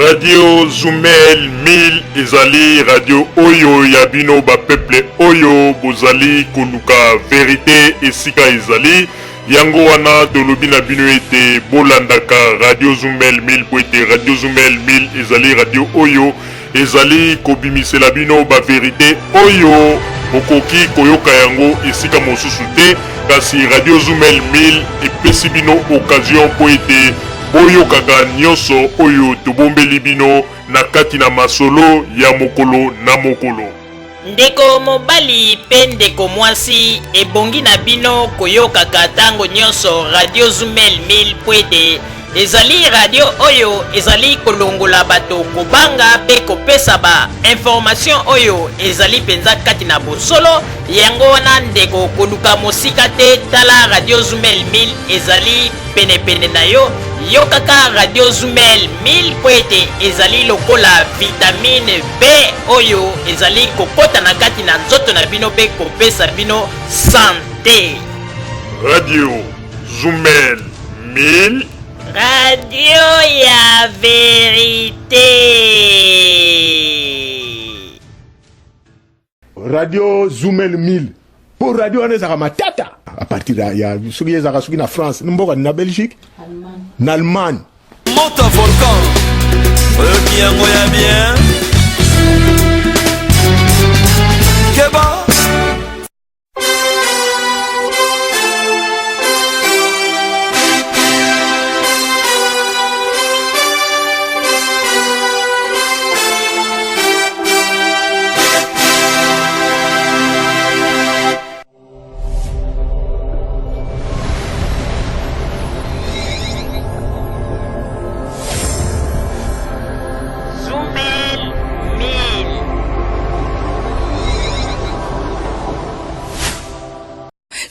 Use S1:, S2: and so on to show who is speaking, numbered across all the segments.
S1: Radio Zumel 1000 ezali radio oyo ya bino ba peuple oyo bozali koluka vérité esika ezali yango wana tolobi na bino ete bolandaka Radio Zumel 1000 po ete Radio Zumel 1000 ezali radio oyo ezali kobimisela bino ba vérité oyo bokoki koyoka yango esika mosusu te kasi Radio Zumel 1000 epesi bino occasion po ete boyokaka nyonso oyo tobombeli bino na kati na masolo ya mokolo na mokolo.
S2: Ndeko mobali pe ndeko mwasi ebongi na bino koyokaka tango nyonso Radio Zumel 1000 po ete ezali radio oyo ezali kolongola bato kobanga pe kopesa ba information oyo ezali penza kati na bosolo yango wana ndeko koluka mosika te tala Radio Zumel 1000 ezali pene na yo yokaka Radio Zumel 1000 po ete ezali lokola vitamine B oyo ezali kokota na kati na nzoto na bino pe kopesa bino santé.
S1: Radio Zumel 1000
S2: Radio ya vérité.
S3: Radio Zumel 1000 pour radio on ezaka matata à partir ya soki ezaka soki na France mboka na Belgique na Allemagne
S4: Monta volcan oyo kiyango ya bien Keba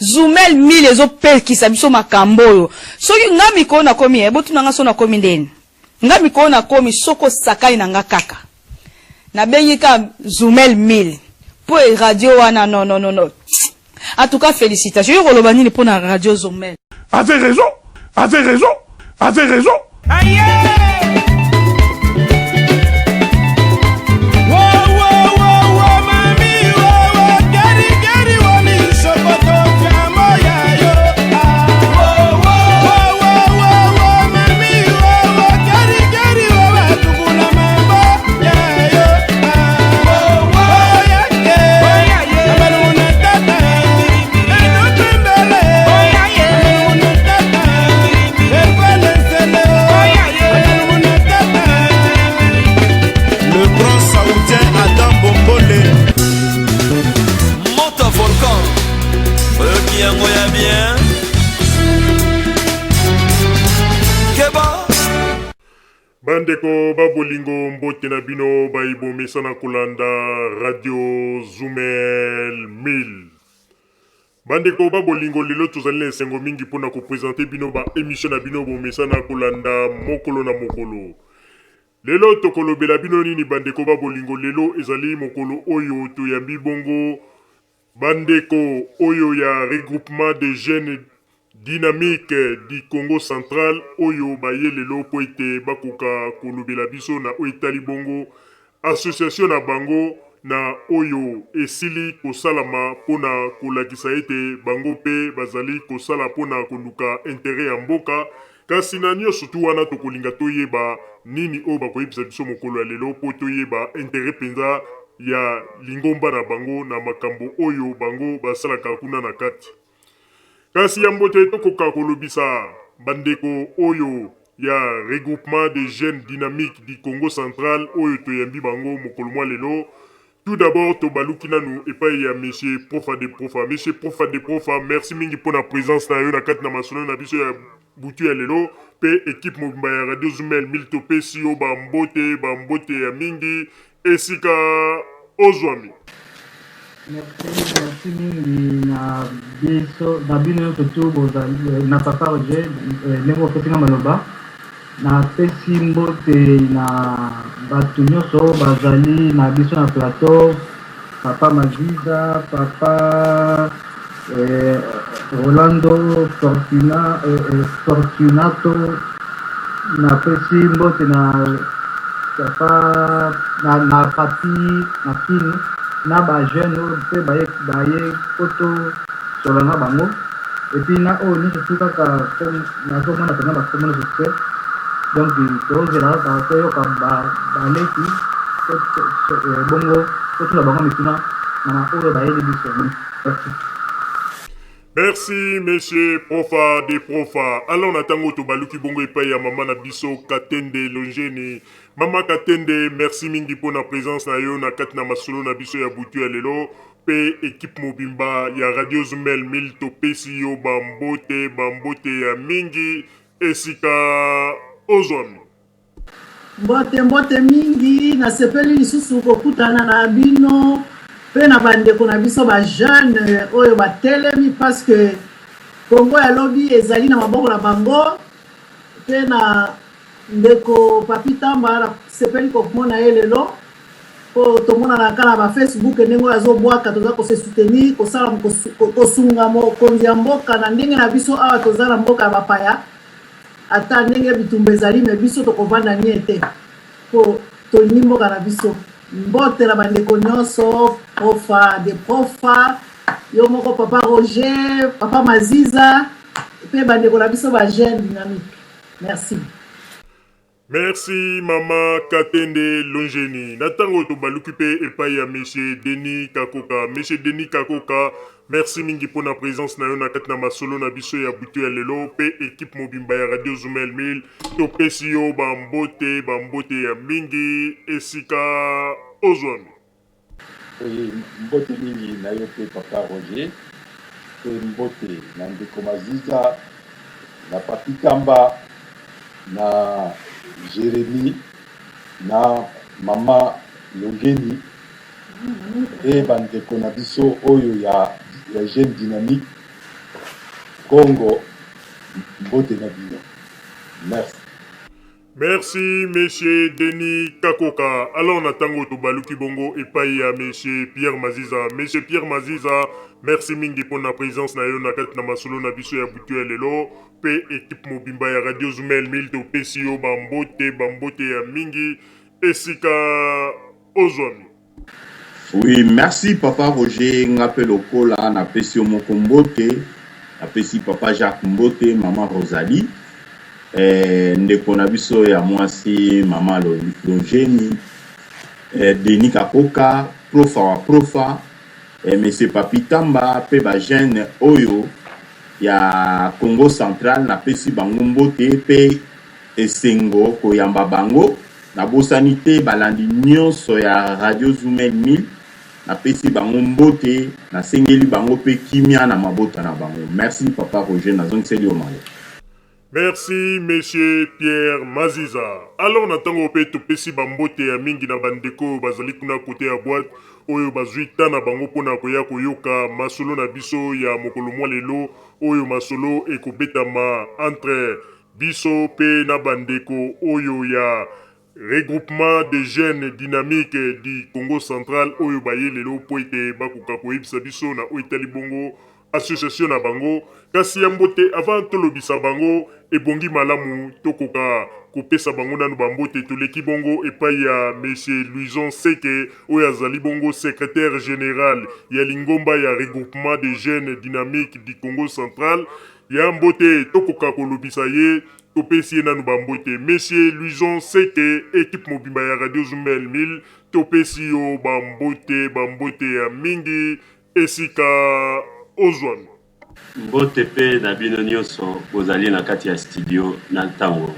S5: Zumel 1000 ezopelkisa biso makambo oyo soki nga mikolo na komi ebotu nanga so na komi ndeni nga mikolo na komi soko sakai na nga kaka na bengi ka Zumel 1000 po radio wana non en tout cas félicitations yo koloba nini po na Radio Zumel
S3: avez raison
S4: aïe.
S1: Bandeko babolingo mbote na bino baibomesa na kolanda Radio Zumel 1000. Bandeko babolingo lelo tozali na esengo mingi mpona kopresente bino ba émission na bino bomesa na kolanda mokolo na mokolo. Lelo tokolobela bino nini bandeko babolingo lelo ezali mokolo oyo toyambi bongo bandeko oyo ya regroupement de jeunes dynamique du Congo central oyo baye lelo po ete bakoka kolobela biso na oitali bongo association na bango na oyo esili kosalama pona kolakisa ete bango pe bazali kosala pona koluka intérêt ya mboka kasi na nyonso tu wana tokolinga toyeba nini oyo bakoyebisa biso mokolo ya lelo po toyeba intérêt penza ya lingomba na bango na makambo oyo bango basalaka kuna na kati. Kasi yambote tokoka kolobisa bandeko oyo ya regroupement de jeunes dynamiques du Congo central oyo toyambi bango mokolo mwa lelo. Tout d'abord tobaluki nanu epai ya monsieur Profa de Profa. Monsieur Profa de Profa, merci mingi pour la présence na yo na kati na masolo na biso ya butu ya lelo pe équipe mobimba ya Radio Zumel 1000 topesi yo bambote ya mingi esika ozwami.
S6: Merci mingi na biso na bino yoto tu bozali na papa Roger ndenge opesinga maloba na pesi mbote na bato nyonso bazali na biso na plateau papa Maziza, papa Rolando Fortunato na pesi mbote na papa na kati na kini na bajeune oyo mpe baye poto solanga bango epuis na oyo nyonso tu kaka nazomona mpena bakomo nyonso te donc tozela kaka toyoka baleki bongo totuna bango mituna na oyo bayeli biso.
S1: Merci, monsieur Profa de Profa. Alors, natango to baluki bongo epai ya mama na biso Katende Longeni. Mama Katende, merci mingi pour na présence na yo na kati na masolo na biso ya butu ya lelo. Pe équipe mobimba ya Radio Zumel 1000 to pesi yo bambote ya mingi esika ozwami.
S7: Mbote mingi nasepeli lisusu kokutana na bino pe na bandeko na biso ba jeune oyo batelemi parce que Kongo ya lobi ezali na maboko na bango pe na ndeko Papi Tamba na sepeli komona ye lelo po tomona na kala ba Facebook ndenge azobwaka toza ko se soutenir kosala kosunga mokonzi ya mboka na ndenge na biso awa toza na mboka ya bapaya ata ndenge bitumba ezali me biso tokovanda nie te po tolingi mboka na biso. Mbote na bandeko nyonso Profa de Profa yo moko papa Roger papa Maziza pe bandeko na biso ba jeune dynamique. Merci.
S1: Merci mama Katende Longeni. Natango to baluki pe epai ya monsieur Denis Kakoka. Monsieur Denis Kakoka, merci mingi pour na présence na yo na kati na masolo na biso ya butu ya lelo pe équipe mobimba ya Radio Zumel 1000 to pesi yo bambote ya mingi esika ozwami.
S8: Mbote mingi na yo pe papa Roger pe mbote na ndeko Maziza na Papi Tamba na Jérémy na mama Longeni e bandeko na biso oyo ya jeune dynamique Congo mbote na bino. Merci.
S1: Merci, monsieur Denis Kakoka. Alors, natango to baluki bongo epai ya monsieur Pierre Maziza. Monsieur Pierre Maziza, merci mingi pour na présence na yo na kati na masolo na biso ya butu ya lelo. Pe équipe mobimba ya Radio Zumel 1000 to pesi yo bambote ya mingi esika ozwami.
S9: Oui, merci papa Roger Ngape Lokola na pesi yo moko mbote. Na pesi papa Jacques Mbote, maman Rosalie. Ndeko na biso ya mwasi mama Longeni, Denis Kakoka, Profa, monsieur Papi Tamba, pe ba jeune oyo ya Congo Central na pesi bango mbote pe esengo koyamba bango na bosanite balandi nyonso ya Radio Zumel 1000 na pesi bango mbote na sengeli bango pe kimia na mabota na bango. Merci papa Roger na zone seli omale.
S1: Merci, monsieur Pierre Maziza. Alors, natango pe topesi bambote ya mingi na bandeko bazali kuna kote ya boîte oyo bazwi tana bango pona koya koyoka masolo na biso ya mokolo mwa lelo oyo masolo ekobetama entre biso pe na bandeko oyo ya regroupement des jeunes dynamiques du Congo central oyo baye lelo po ete bakoka koyebisa biso na oyo etali bongo association na bango kasi ya mbote avant tolobisa bango ebongi malamu tokoka kopesa bango nanu bambote toleki bongo epai ya monsieur Louison Seke oyo azali bongo secrétaire général ya lingomba ya regroupement des jeunes dynamiques du Congo central ya mbote tokoka kolobisa ye topesi ye nanu bambote. Monsieur Louison Seke équipe mobimba ya Radio Zumel 1000 topesi yo bambote ya mingi esika ozwami.
S10: Mbote pe na bino nyonso bozali na kati ya studio na ntango.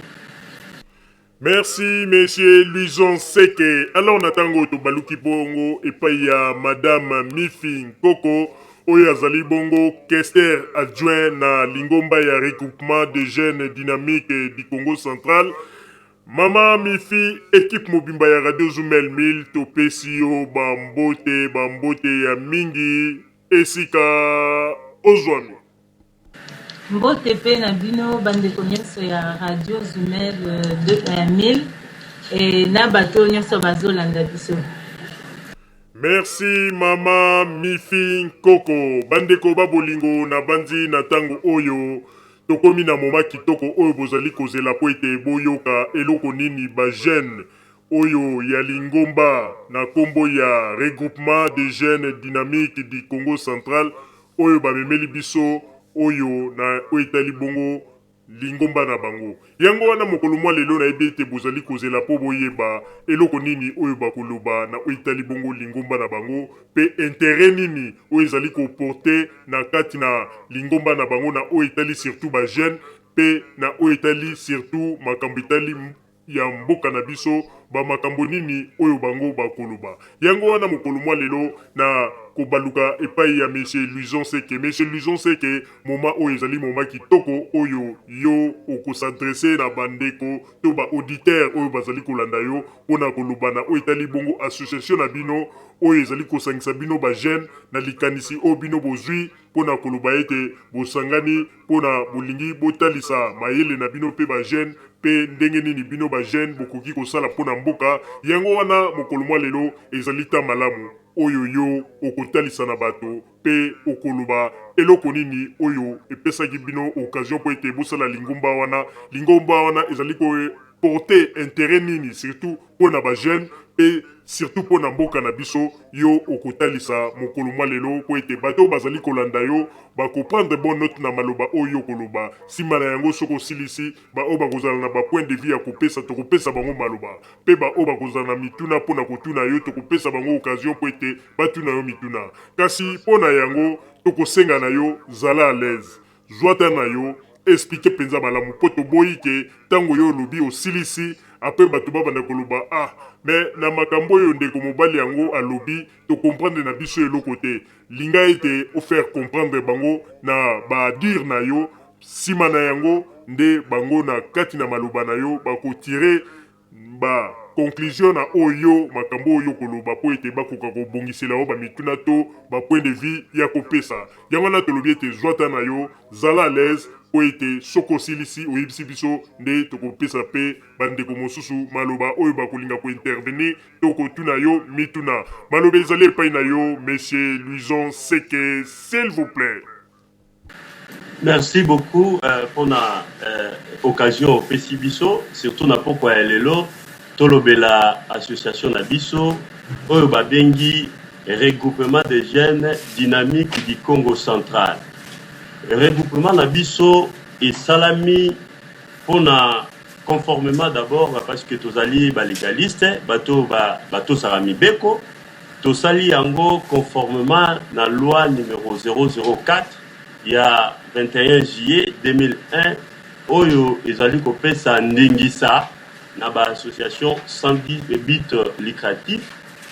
S1: Merci, monsieur Louison Seke. Alors, natango to baluki bongo epai ya madame Mifi Nkoko oyo azali bongo questeur adjoint na lingomba ya regroupement des jeunes dynamiques du Congo central. Mama Mifi, équipe mobimba ya Radio Zumel 1000 to pesi yo bambote ya mingi esika ozwami.
S11: Mbote pe na bino bandeko nyonso ya Radio Zumel 1000 et na bato nyonso bazolanda biso.
S1: Merci mama Mifi Nkoko. Bandeko babolingo na banzi na tango oyo tokomi na moma kitoko oyo bozali kozela po ete boyoka eloko nini ba jeune oyo ya lingomba na kombo ya regroupement des jeunes dynamiques du Congo central oyo bamemeli biso oyo na oitali bongo lingomba na bango yango wana mokolo mwa lelo na ebe ete bozali kozela po boyeba eloko nini oyo bakoloba na oitali bongo lingomba na bango pe intérêt nini oyo ezali koporte na kati na lingomba na bango na oyo etali surtout ba jeune pe na oyo etali surtout makambo etali ya mboka na biso bamakambo nini oyo bango bakoloba yango wana mokolo mwa lelo na kobaluka epai ya Monsieur Luison Seke moma oyo ezali moma kitoko oyo yo okosadresse na bandeko to ba auditeur oyo bazali kolanda yo mpona koloba na oyo etali bongo association na bino oyo ezali kosangisa bino ba jeune na likanisi oyo bino bozwi mpona koloba ete bosangani mpona bolingi botalisa mayele na bino mpe ba jeune pe ndenge nini bino ba jeune bokoki kosala mpona mboka yango wana mokolo mwa lelo ezali ta malamu oyo yo okotalisa na bato pe okoloba eloko nini oyo epesaki bino occasion po ete bosala lingomba wana ezali porter intérêt nini surtout mpona ba jeune pe surtout mpona mboka na biso yo okotalisa mokolo mwa lelo po ete bato bazali kolanda yo bakoprendre bon note na maloba oyo koloba nsima na yango soki osilisi baoyo bakozala na bapoint de vie ya kopesa tokopesa bango maloba mpe baoyo bakozala na mituna mpona kotuna yo tokopesa bango occasion po ete batuna yo mituna kasi mpona yango tokosenga na yo zala à l'aise zwata na yo explike mpenza malamu mpo toboyi ke ntango yo olobi osilisi apres bato babanda koloba me na makambo oyo ndeko mobali yango alobi tokomprendre na biso eloko te linga ete ofaire comprendre bango na badire na yo nsima na yango nde bango na kati na maloba na yo bakotire conclusion na oyo makambo oyo koloba po ete bakoka kobongisela yo bamituna to bapoint de vie ya kopesa yango wana tolobi ete zwata na yo zala à l'aise po ete soko silisi oyebisi biso nde tokopesa mpe bandeko mosusu maloba oyo bakolinga kointervenir tokotuna yo mituna maloba ezali epai na yo Monsieur Luison Seke s'il vous plaît.
S10: Merci beaucoup pour la occasion opesi biso surtout na pokwa ya lelo tolobela association na biso oyo babengi regroupement des jeunes dynamiques du Congo central. Regroupement na biso esalami pona conformément d'abord parce que tozali ba légaliste bato sara mibeko tosali yango conformément na loi numéro 004 ya 21 juillet 2001 oyo ezali kopesa ndingisa na ba association 110 but lucratif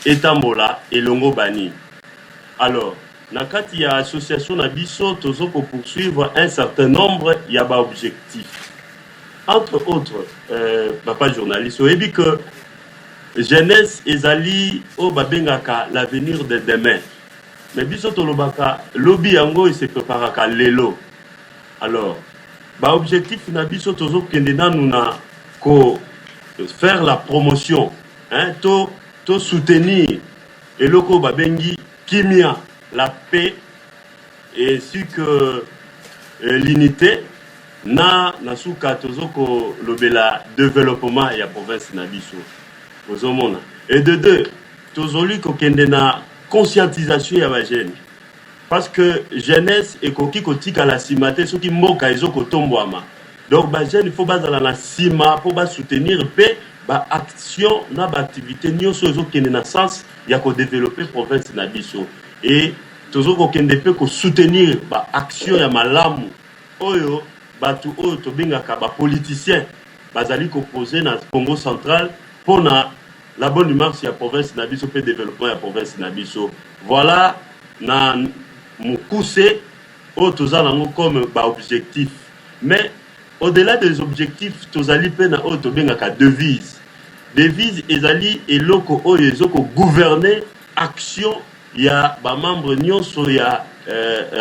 S10: etambola elongo bani. Alors na kati ya association na biso tozo ko poursuivre un certain nombre ya ba objectifs. Entre autres, papa journaliste, oyebi que jeunesse ezali o babengaka l'avenir de demain. Mais biso tolobaka lobby yango il se préparaka lelo. Alors, ba objectif na biso tozo kende nanu na ko faire la promotion, hein, to soutenir eloko babengi kimia, la paix ainsi que l'unité na suka tozoko lobela développement ya province na biso ozomona et de deux tozoli ko kende na conscientisation ya ba jeune parce que jeunesse ekoki kotika la simate soki mboka ezoko tombwama donc ba jeune il faut bazala na sima pour ba soutenir pe ba action na ba activité nyonso ezokende na sens ya ko développer province na biso et tozoko kende pe ko soutenir ba action ya malamu oyo batu oyo tobengaka ba politiciens bazali ko poser na Congo central pour la bonne marche ya province na biso pe développement ya province na biso. Voilà na mukuse oyo tozala ngo comme ba objectif. Mais au-delà des objectifs tozali pe na oyo tobengaka devise. Devise ezali eloko oyo ezoko gouverner action ya ba membre nyonso ya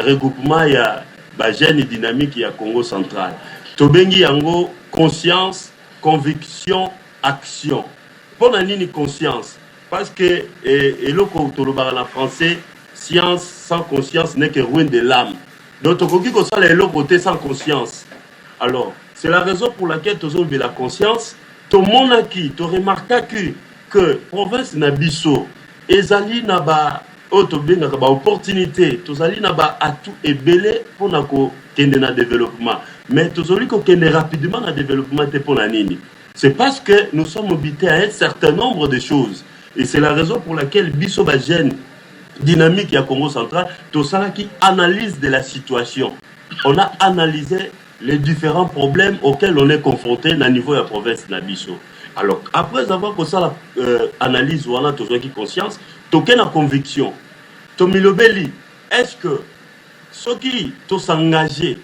S10: regroupement ya ba jeune dynamique ya Congo central. Tobengi yango conscience, conviction, action. Pour la ligne conscience, parce que eloko tolobara en français, science sans conscience n'est que ruine de l'âme. Donc tokoki ko sala eloko te sans conscience. Alors, c'est la raison pour laquelle tozombe la conscience tomonaki toremarkaki que province na biso ezali na ba oyo tobengaka baopportunité tozali na baatu ebele mpona kokende na développement mais tozali kokende rapidement na développement te mpona nini. C'est parce que nous sommes habités à un certain nombre de choses et c'est la raison pour laquelle biso bagène dynamique ya Congo central tosalaki analyse de la situation. On a analysé les différents problèmes auxquels on est confronté na niveau ya province na biso. Alors après avoir fait ça analyse on a toujours conscience toke na conviction tomilobeli est-ce que ceux qui s'engagé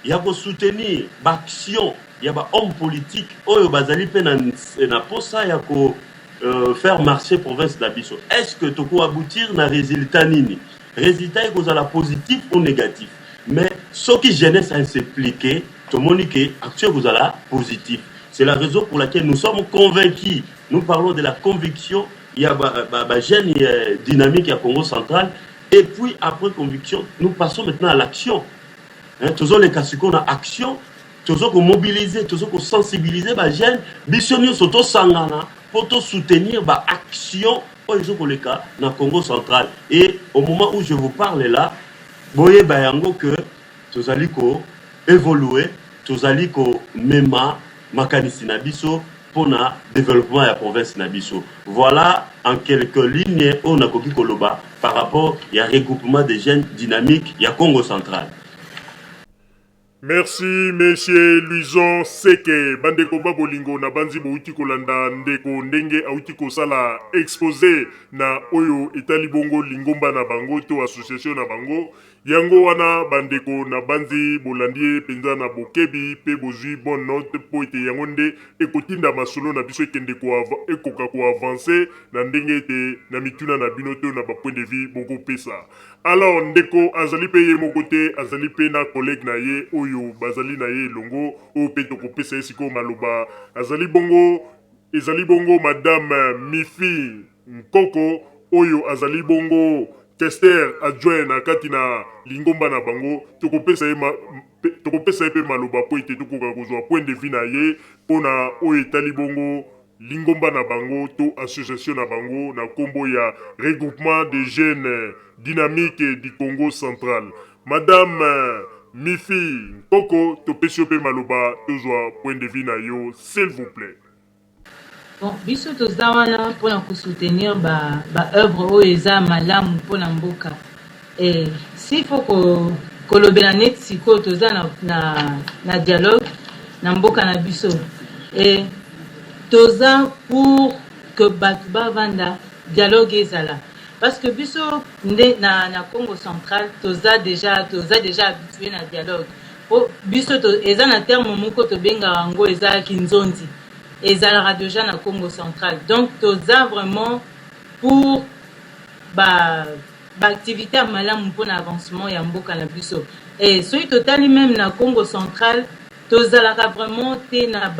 S10: ya ko soutenir l'action ya ba homme politique oyo bazali pe na posa ya ko faire marcher province na biso est-ce que toko aboutir na résultat nini résultat ekozala positif ou négatif mais ceux qui jeunesse à s'impliquer tomonique action ekozala positif. C'est la raison pour laquelle nous sommes convaincus. Nous parlons de la conviction. Il y a un jeune dynamique à Congo central. Et puis, après conviction, nous passons maintenant à l'action. Toujours les cas qu'on a action, toujours qu'on mobilise, toujours qu'on sensibilise les jeunes. Bisogno soto sangana pour soutenir l'action dans le Congo central. Et au moment où je vous parle là, vous voyez que tous allez évoluer, tous allez même makanisi na biso pour le développement de la province na biso. Voilà en quelques lignes on a koki koloba par rapport au regroupement des jeunes dynamiques ya Congo central.
S1: Merci monsieur Luison Seke bandeko babolingo na banzi bouti kolanda ndeko ndenge auti kosala exposé na oyo etali bongo lingomba na bango to association na bango yango wana bandeko na banzi bolandi penza na bokebi pe bozui bonne note po ete yango nde ekotinda masolo na biso ekende ekoka ko avancer na ndenge ete na mituna na bino to na ba point de vue boko pesa. Alors ndeko azali pe ye moko te azali pe na collègue na ye oyo bazali na ye longo o pe to kopesa esiko maloba azali bongo ezali bongo madame Mifi Nkoko oyo azali bongo tester adjoint na kati na lingomba na bango tokopesa ye pe maloba po ete tokoka kozwa point de vue na ye pona oyo etali bongo lingomba na bango to association na bango na kombo ya regroupement des jeunes dynamiques du Congo central. Madame Mifi Nkoko topesi yo pe maloba tozwa point de vue na yo s'il vous plaît.
S11: Bon, biso toza wana mpona kosoutenir baœuvre oyo eza malamu mpona mboka. Et s'il faut kolobela neti sikoyo toza na dialogue na mboka na biso. Et toza pour que bato bavanda dialogue ezala. Parce que biso nde na Congo central toza déjà habitué na dialogue. Biso eza na terme moko tobenga yango eza kinzondi. Et ça déjà na Congo central. Donc toza vraiment pour activité à malamu pour l'avancement ya mboka na biso. Et celui totali même na Congo central toza la vraiment te na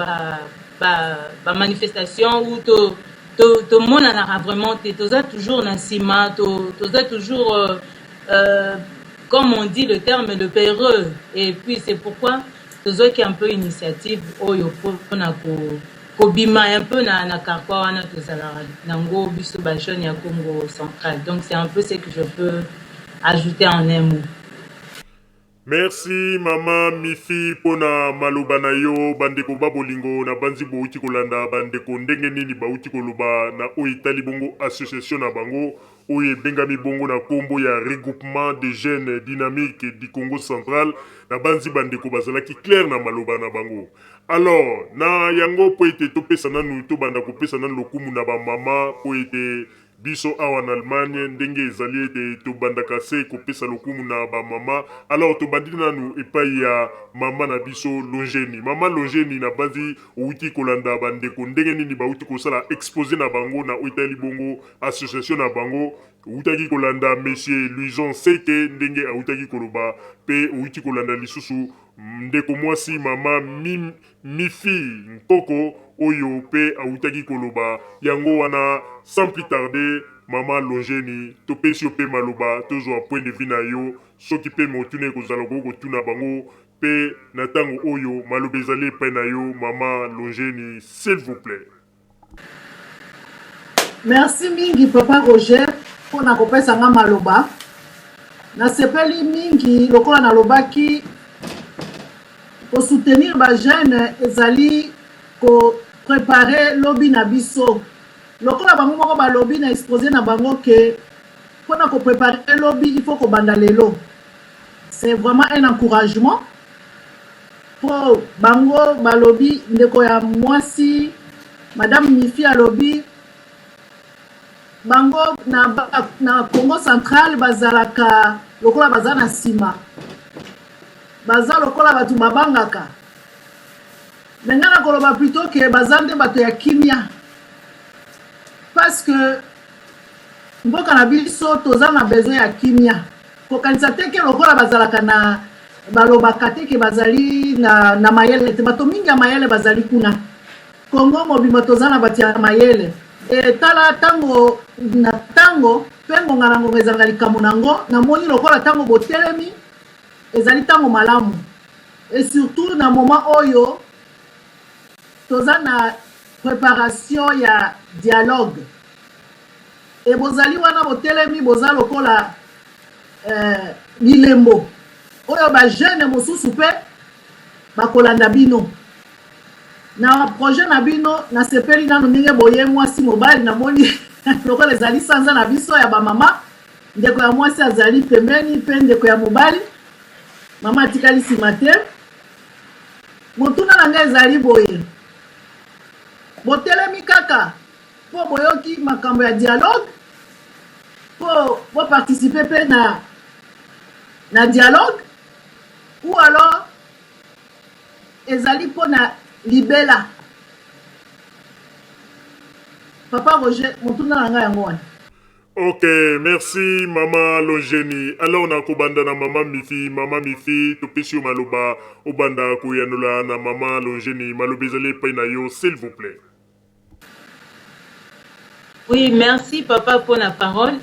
S11: manifestation ou to mona na vraiment te toza toujours na sima toza toujours comme on dit le terme le péreux. Et puis c'est pourquoi toza qui un peu initiative oyo pour na kobima un peu na karpa wana tozala nango biso ba jeune ya Congo central. Donc c'est un peu ce que je peux ajouter en un mot.
S1: Merci mama Mifi pona maloba na yo bandeko babolingo na banzi bouti kolanda bandeko ndenge nini bauti koloba na oitali bongo association na bango oye bengami bongo na kombo ya regroupement des jeunes dynamiques du Congo central na banzi bandeko bazalaki clair na maloba na bango. Alors na yango po ete topesa nanu to banda kopesa nanu lokumu na ba mama po ete biso awa na Allemagne ndenge ezali ete tobandaka se kopesa lokumu na ba mama. Alors tobandi nanu epai ya mama na biso Longeni. Mama Longeni na banzi outi kolanda bandeko ndenge nini bauti kosala exposé na bango na oitali bongo association na bango outaki kolanda monsieur Luison Seke ndenge outaki koloba pe outi kolanda lisusu ndeko mwasi mama Mifi Nkoko oyo pe outaki koloba yango wana sans plus tarder mama Longeni topesi pe maloba tozwa point de vue na yo soki pe motune kozala ko tuna bango pe na tango oyo maloba ezali epai na yo mama Longeni, s'il vous plaît.
S7: Merci mingi papa Roger mpona kopesa nga maloba. Nasepeli mingi lokola nalobaki soutenir ba jeune ezali ko préparer lobby na biso. Lokola bango moko ba lobby na exposer na bango ke mpona ko préparer lobby il faut ko banda lelo. C'est vraiment un encouragement pour bango ba lobby ndeko ya mwasi madame Mifi a lobby bango na Congo central bazalaka lokola baza na sima baza lokola batu babangaka menga na koloba plutôt que baza nde bato ya kimia parce que mboka na biso toza na besoin ya kimia kokanisa te ke lokola bazalaka na balobaka te ke bazali na mayele te bato mingi ya mayele bazali kuna Congo mobima toza na bato ya mayele tala tango na tango pengo ngarango ezalaka likambo nango namoni lokola tango botelemi ezali tango malamu et surtout na moment oyo toza na préparation ya dialogue et bozali wana botelemi boza lokola bilembo oyo ba jeune mosusu pe bakolanda bino na projet na bino na sepeli nanu ndenge boye mwasi mobali na moni lokola ezali sanza na biso ya bamama ndeko ya mwasi azali pembeni pe ndeko ya mobali mama atikali nsima te motuna na ngai ezali boye botelemi kaka mpo boyoki makambo ya dialogue mpo boparticipe mpe na dialogue ou alors ezali mpo na libela. Papa Roger, motuna na ngai yango wana.
S1: Ok, merci Maman Longeni. Alors on a kobanda na Maman Mifi, topesi yo maloba, obanda kuyanola na Maman Longeni, maloba ezali epai na yo, s'il vous plaît.
S11: Oui, merci papa pour la parole.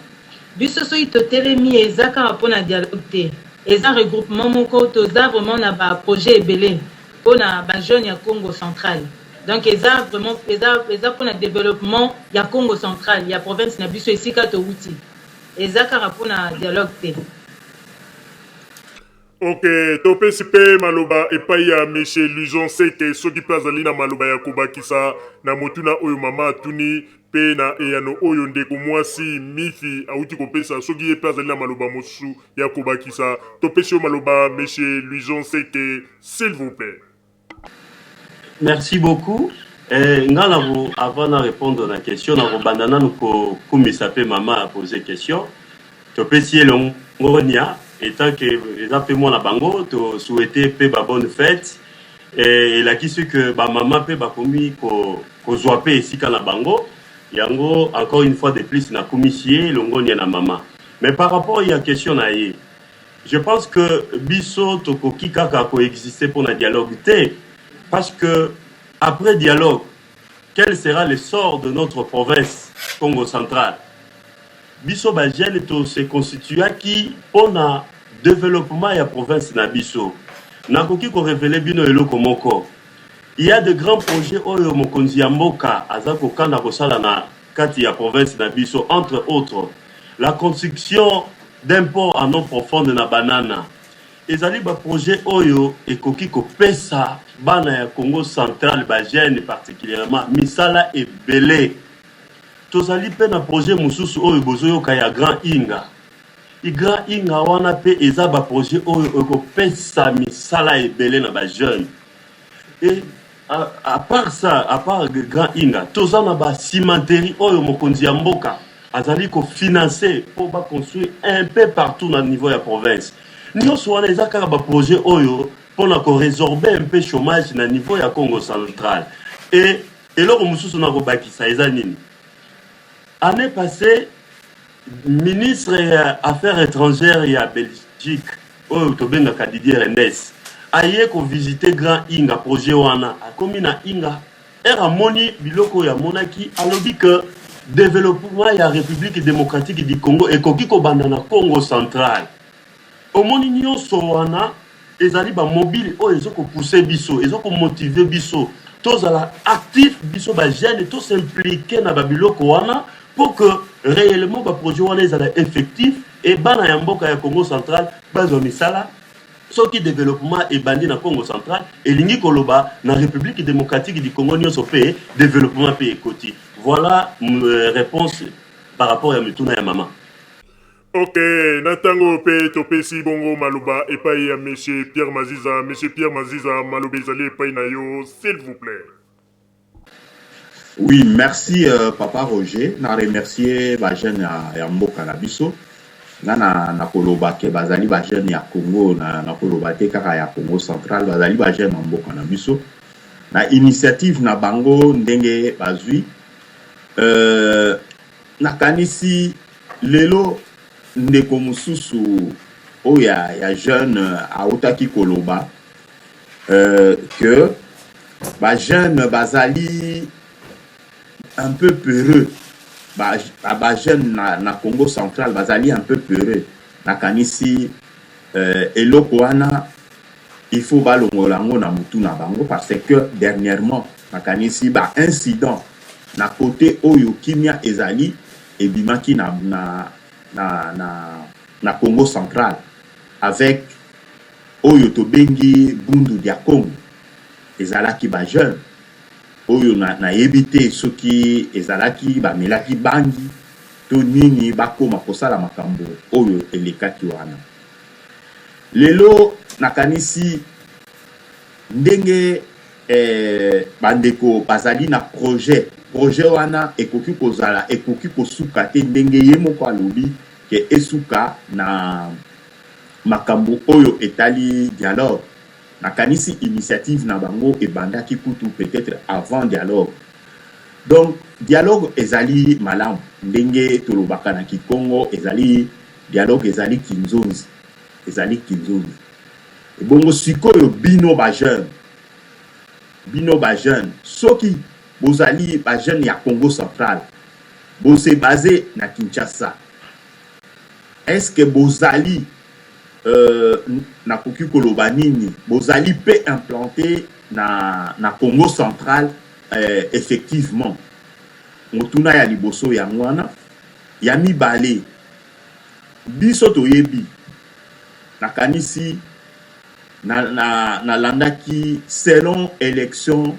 S11: Biso so itotelemi ezaka pour na dialogue te. Eza regroupement moko toza vraiment na ba projet ebele pour na ba jeune ya Congo central. Donc eza vraiment eza pour le développement ya Congo central, ya province na biso esika to wuti. Eza kara pour na dialogue te.
S1: Ok, topesi pe maloba epai ya Michel Lujon Seke soki pe azali na maloba ya kobakisa na motuna oyo mama atuni pe na eyano oyo ndeko mwasi Mifi auti kopesa soki ye pe azali na maloba mosusu ya kobakisa topesi yo maloba Michel Lujon Seke, s'il vous plaît.
S10: Merci beaucoup. Avant de répondre à la question, na bandana nuko kumisa pe mama a posé question. Topesi longonia étant que les appels la bango to souhaiter pe ba bonne fête et la qui ce que ba maman pe ba komi ko zoape ici kana bango yango encore une fois de plus na commissie longonia na maman. Mais par rapport à la question na ye, je pense que biso tokoki kaka coexister pour un dialogue té. Parce que, après dialogue, quel sera le sort de notre province Congo central? Biso Bajel se constitue qui, pour le développement de la province na biso. Nakoki ko révéler bino eloko moko. Il y a de grands projets oyo mokonzi ya mboka azako kana kosala na kati ya province na biso, entre autres la construction d'un port en eau profonde na banana. Ezali ba projet oyo ekoki ko pesa bana ya Congo central ba jeune particulièrement misala ebele. Tozali pe na projet mususu oyo bozoyo ka ya Grand Inga. Grand Inga wana pe eza ba projet oyo eko pesa misala ebele na ba jeune. Et à part ça, à part Grand Inga, tozana ba cimenterie oyo mokonzi ya mboka azali ko financer pour ba construire un peu partout na niveau ya province. Nous sommes les accords de projet Oyo pour résorber un peu le chômage au niveau du Congo central. Et là, nous sommes l'année passée, le ministre des Affaires étrangères de la Belgique, Didier Rendes, a visité Grand Inga, projet Wana, a commis na Inga, et a moni biloko ya monaki, a dit que le développement de la République démocratique du Congo est Congo central. Au moni nyonso wana ezali ba mobile o ezoko pousser biso ezoko motiver biso tous ala actif biso ba jeune tous s'impliquer na ba biloko wana pour que réellement ba projet wana ezala effectif et bana ya mboka ya Congo central bazo misala soki développement ebandi na Congo central elingi koloba na République démocratique du Congo nyonso pe développement pe ekoti. Voilà réponse par rapport à mituna ya mama.
S1: Ok, natango pe topesi bongo maluba epai ya monsieur Pierre Maziza. Monsieur Pierre Maziza, maluba ezali epai na yo, s'il vous plaît.
S9: Oui, merci Papa Roger. Na remercier ba jeune ya mboka na biso. Na koloba ke bazali ba jeune ya Congo na koloba te kaka ya Congo central, bazali ba jeune ya mboka na biso. Na initiative na bango ndenge bazui na kanisi lelo ndeko mususu oya ya jeune autaki koloba que ba jeune bazali un peu peureux ba jeune na Congo central bazali un peu peureux na kanisi eloko wana il faut balongolango na mutu na bango parce que dernièrement na kanisi ba incident na côté oyo kimia ezali ebimaki na Congo central avec oyo tobengi bundu dia Congo ezalaki ba jeune oyo na yebite soki ezalaki ba melaki bangi to nini bakoma kosala makambo oyo elekaki wana lelo nakanisi ndenge bandeko bazali na projet wana ekoki kozala ekoki kosuka te ndenge ye moko alobi ke esuka na makambo oyo etali dialogue nakanisi initiative na bango ebandaki kutu peut-être avant dialogue donc dialogue ezali malamu ndenge tolobaka na Kikongo ezali dialogue ezali kinzonzi ebongo sikoyo bino ba jeune soki bozali ba jeune ya Congo central bose basé na Kinshasa est-ce que bozali na koki koloba nini bozali pe implanté na Congo central effectivement motuna ya liboso ya mwana ya mibale biso toyebi nakanisi na landaki selon élection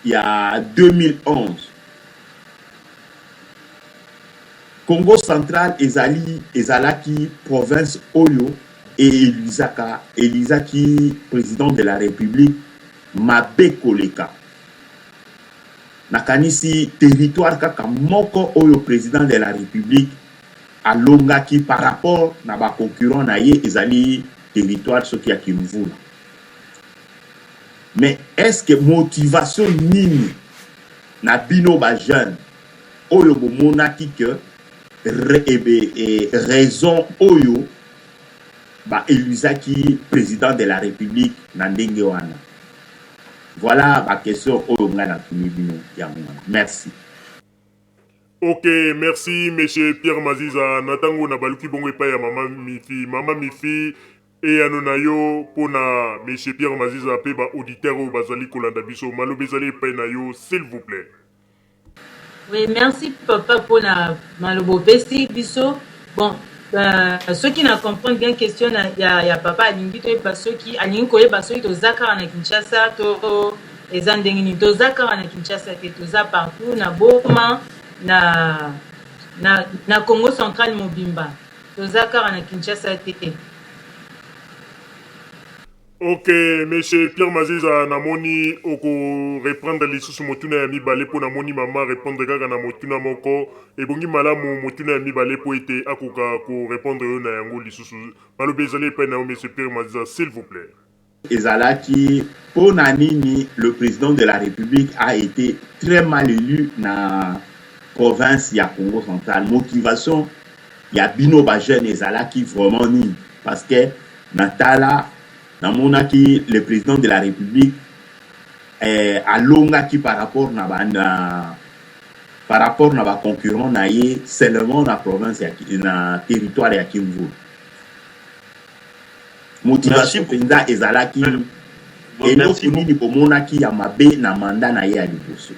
S9: ya 2011 Congo central ezalaki province oyo et Elisaki président de la République mabe koleka nakanisi territoire kaka moko oyo président de la République alongaki par rapport na ba concurrent na ye ezali territoire soki ya Kimvula. Mais est-ce que motivation nini na bino ba jeune oyo bomonaki que raison oyo ba Elisaki président de la République na ndenge wana? Voilà ma question oyo ngana tuni bino ya mwana. Merci.
S1: Ok, merci monsieur Pierre Maziza. Natango na baluki bongo epai ya Mama Mifi et anonayo pona monsieur Pierre Maziza pe ba auditeur ou bazali kolanda biso malobe zali epai na yo s'il vous plaît.
S11: Oui, merci papa pour la malobo pesi biso. Bon, ceux qui ne comprennent bien question il y a papa alingi to ba ceux qui alingi koye ba ceux to zaka na Kinshasa to ezandengini to zaka na Kinshasa ke to za partout na Boma na Congo central mobimba to zaka na Kinshasa te.
S1: Ok, monsieur Pierre Maziza, namoni oko reprendre lisusu motuna ya mibale po namoni mama répondre kaka na motuna moko ebongi malamu motuna ya mibale po ete akoka ko répondre yo na yango lisusu malobe ezali epai na yo monsieur Pierre Maziza s'il vous plaît.
S9: Ezalaki po na nini le président de la République a été très mal élu na province ya Congo central. Motivation ya bino ba jeune ezalaki vraiment nini parce que natala namonaki le président de la République alongaki par rapport na ba concurrent na ye seulement na province ya na territoire ya Kimvula. motivation penza ezalaki eloko nini bomonaki ya mabe na manda na ye ya liboso.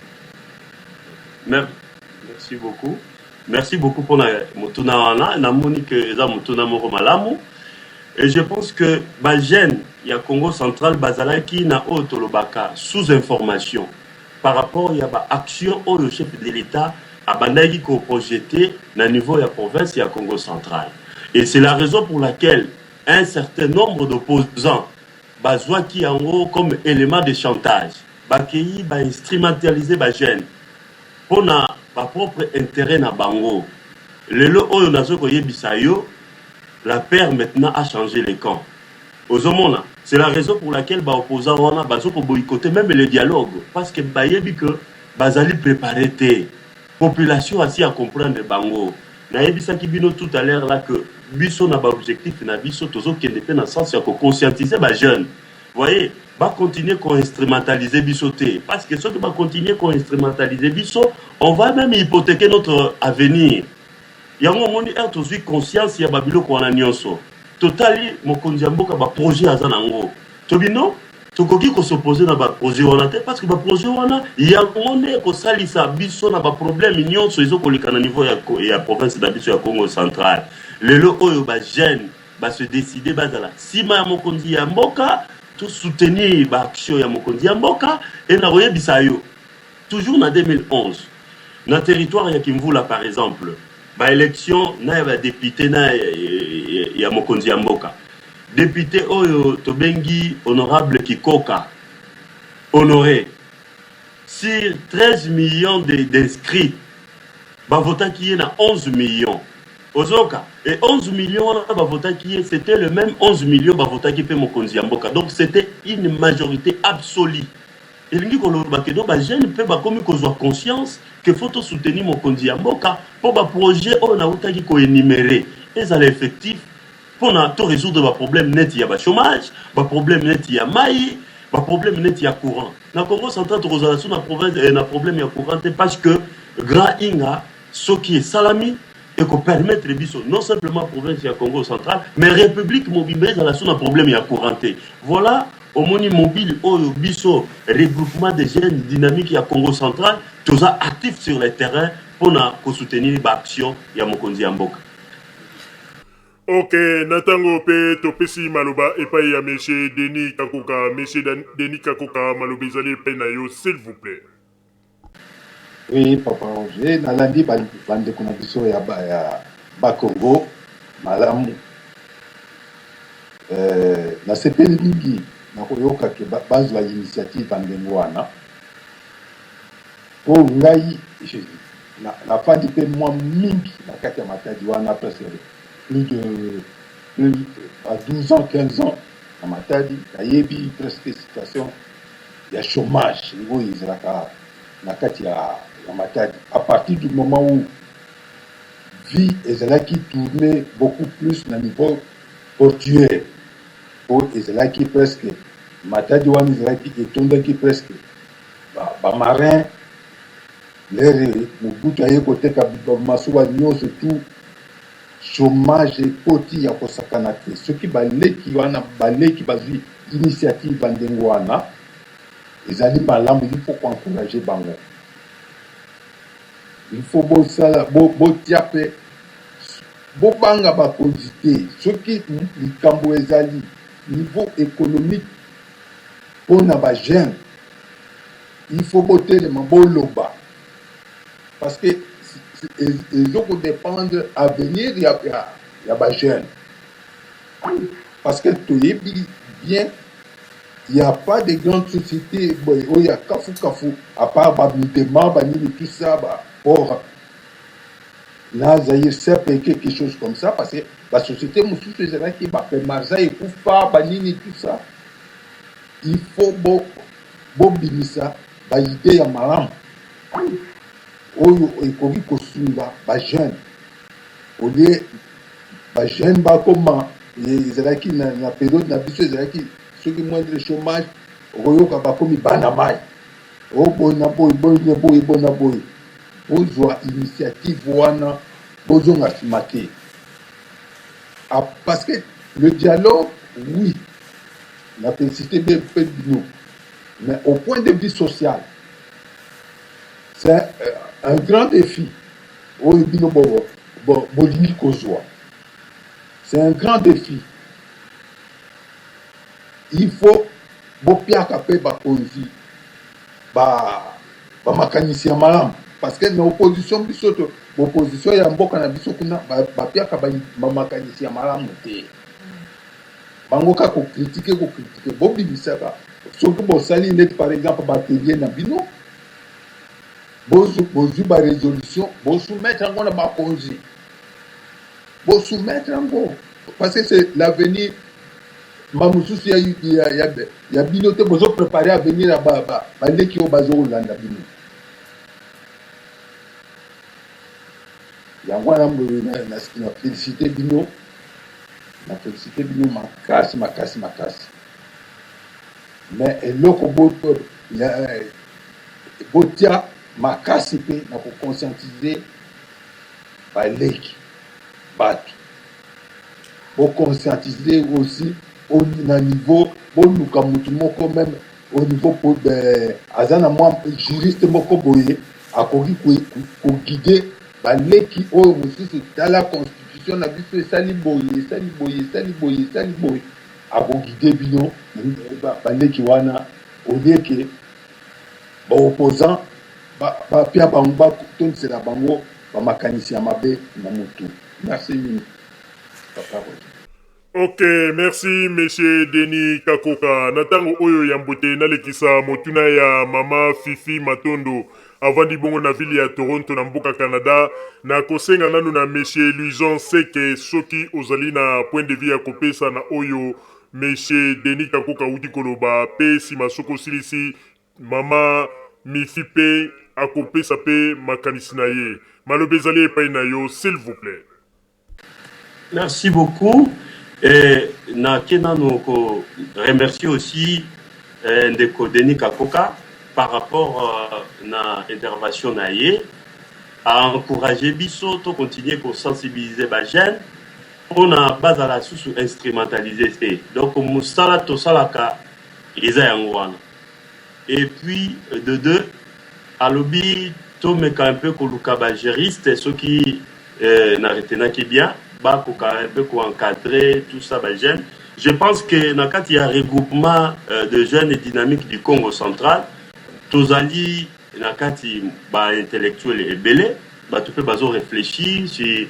S10: Merci beaucoup. Merci beaucoup pour la motuna wana na moni que eza motuna moko malamu. Et je pense que ba jeune ya Congo central bazalaki na otolobaka sous information par rapport ya ba action au le chef de l'État abandaki ko projeter na niveau ya province ya Congo central. Et c'est la raison pour laquelle un certain nombre d'opposants bazwaki yango comme élément de chantage, bakeyi ba instrumentaliser ba jeune pour na ba propre intérêt na bango. Lelo oyo nazo koyebisa yo, la paire maintenant a changé les camps. Ozomona, c'est la raison pour laquelle ba opposants wana bazo ko boycotter même le dialogue parce que bayebi que bazali préparer té population asi à comprendre bango. Na yebisa ki bino tout à l'heure là que biso na ba objectif na biso tozo kende pe na sens ya ko conscientiser ba jeunes. Voyez, va continuer qu'on instrumentaliser biso té parce que ceux qui va continuer qu'on instrumentaliser biso, on va même hypothéquer notre avenir. Yango moni er tozui conscience ya babilo ko na nyonso. Totali mokonzi ya mboka ba projet azanango. Tobino tokoki ko s'opposer na ba projet wana te parce que ba projet wana yango ne ko salisa biso na ba problème nyonso izo kolika na niveau ya province da biso ya Congo central. Lelo oyo ba jeune ba se décider bazala sima ya mokonzi ya mboka tout soutenir ba action ya mokonzi ya mboka et na royebisa yo toujours na 2011 na territoire ya Kimvula par exemple ba élection na ba député na ya mokonzi ya mboka député oyo tobengi honorable Kikoka honoré sur 13 millions d'inscrits ba vota qui est na 11 millions Ozoka et 11 millions ba vota qui est c'était le même 11 millions ba vota qui fait mokonzi ya mboka donc c'était une majorité absolue. Et l'ingi koloba que donc ba jeune peut ba comme ko soit conscience que faut soutenir mokonzi ya mboka pour ba projet on a utaki ko énumérer et ça l'effectif pour na to résoudre ba problème net ya ba chômage ba problème net ya mai ba problème net ya courant na Congo central to resolution na province na problème ya courant parce que grand inga ce qui est salami et qu'on permette les biso non simplement province ya Congo central mais république mobile dans la zone problème ya couranté. Voilà au moni mobile oyo biso regroupement des jeunes dynamiques ya Congo central tous actifs sur le terrain pour na ko soutenir ba action ya mokonzi ya mboka.
S1: Ok, natango pe topesi maloba epai ya monsieur Denis Kakuka, monsieur Denis Kakuka malobezali pe na yo s'il vous plaît.
S8: Oui, Papa Roger, nalandi bande kuna biso ya ba Congo malamu na sepeli mingi na koyoka ke bazwa initiative ndengo wana po ngai na fandi pe mwa mingi na kati ya matadi wana presque plus de à 12 ans 15 ans na matadi ayebi presque situation ya chômage niveau izraka na kati ya matadi à partir du moment où vie ezalaki tourner beaucoup plus na niveau portuaire pour ezalaki presque matadi wana ezalaki etondaki presque ba marin lere mobutu aye koteka masuwa nyonso tout chômage ekoti ya kosakana te soki baleki wana baleki bazwi initiative ndenge wana ezali malamu il faut encourager bango. Il faut bosala botia pe bobanga bakonzi te soki likambo ezali niveau économique mpona bajeune il faut botelema boloba parce que ezokodépendre avenir ya bajeune parce que toyebi bien il n'y a pas de grandes sociétés où il y a kafu à part Babitema, Banini, tout ça, or là, c'est quelque chose comme ça, parce que la société, qui fait Marza et Koufa, Banini, tout ça, il faut bobimisa, l'idée ya malam, oyo ekoki kosunga ba jeune, au lieu ba jeune ba comment ezalaki na période na biso ezalaki ceux qui moins de chômage oyoka bakomi bana mai obona boy ozwa initiative wana bozonga simate parce que le dialogue oui, la félicité de nous. Mais au point de vue social, c'est un grand défi. C'est un grand défi. Il faut makanisi malam parce que l'opposition bisoto opposition ya mboka na biso kuna bapiaka makanisi malam te bango ka ko critiquer bobibisaka soki bosali net par exemple batelier na bino bozu ba résolution soumettre yango na bakonzi soumettre yango parce que c'est l'avenir mamususu ya bino te bozo préparer à venir à baleki o bazo olanda bino yango na félicité bino makasi mais eloko botia makasi pe na ko conscientiser baleki bato conscientiser aussi au niveau boluka mutu moko même au niveau de azana moi juriste moko boye akoki ko guider baleki oyo mususu tala constitution na biso esali boye ako guider bino baleki wana olieke opposant pia bango tonisela bango bamakanisi ya mabe na mutu. Merci papa.
S1: Ok, merci monsieur Denis Kakoka. Natango oyo yambote nalekisa motuna ya mama Fifi Matondo avant bongo na ville ya Toronto na mboka Canada na kosenga nanu na monsieur Luison Seke soki ozali na point de vue ya kopesa na oyo monsieur Denis Kakoka uti koloba pe si masoko silisi mama Mifi pe akopesa pe makanisi na ye. Malobezali epai na yo s'il vous plaît.
S10: Merci beaucoup. Et na kenano ko remercier aussi ndeko Denis Kakoka par rapport na intervention na ye à encourager biso to continuer ko sensibiliser ba jeune on a base à la sous instrumentaliser donc musala to salaka eza yango wana et puis de deux alobi to meka un peu ko luka ba gériste ceux qui na retena qui bien ba ko un peu ko encadrer tout ça ba jeune. Je pense que na kati ya regroupement de jeunes et dynamiques du Congo central tozali na kati ba intellectuel et belé ba tout peut bazo réfléchir sur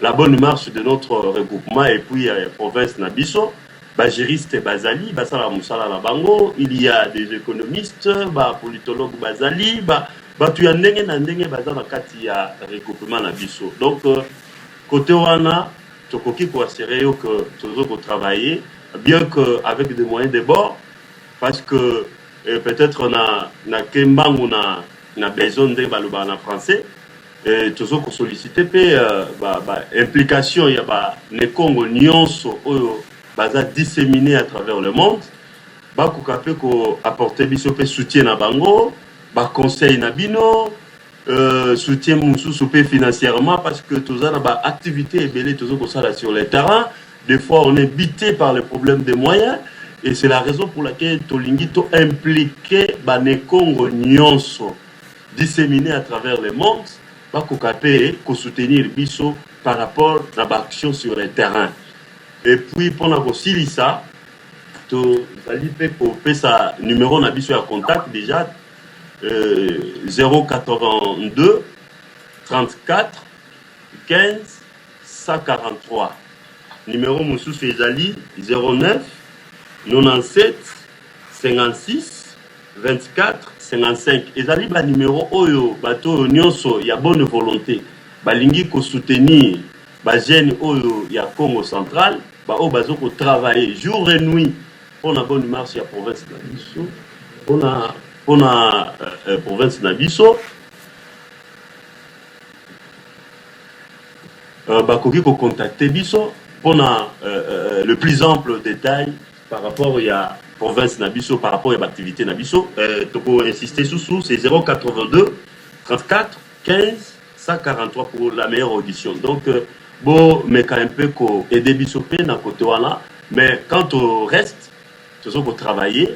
S10: la bonne marche de notre regroupement et puis province na biso ba juriste bazali ba sala musala na bango, il y a des économistes ba politologues bazali ba tu ya ndenge na ndenge baza na kati ya regroupement na biso. Donc côté wana tokoki ko assurer que toujours ko travailler bien que avec des moyens de bord parce que peut-être na kembangu na besoin de baloba na français toujours ko solliciter pe implication ya ba ne Congo nyonso oyo baza disséminé à travers le monde ba ko kapé ko apporter biso pe soutien na bango ba conseil na bino soutien mususu pe financièrement parce que tous ana ba activité belé toujours ko sala sur le terrain. Des fois on est bité par les problèmes de moyens et c'est la raison pour laquelle tolingi to impliqué ba ne Congo nyonso disséminé à travers le monde ba ko kapé ko soutenir biso par rapport à l'action sur le terrain. Et puis pendant ko silisa to ali pe ko pesa numéro na biso ya contact déjà 082 34 15 143. Numéro Moussous Ezali 09 97 56 24 55. Ezali ba numéro oyo bato nyonso ya bonne volonté balingi ko soutenir ba jeune oyo ya Congo central ba o bazo ko travailler jour et nuit pour la bonne marche ya province na biso pour la province na biso bakoki ko contacter biso pour le plus ample détail par rapport à province na biso par rapport à l'activité na biso toko insister sous c'est 082 34 15 143 pour la meilleure audition. Donc bon mais quand un peu ko aider biso pe na côté wana Mais quant au reste, ce sont pour travailler.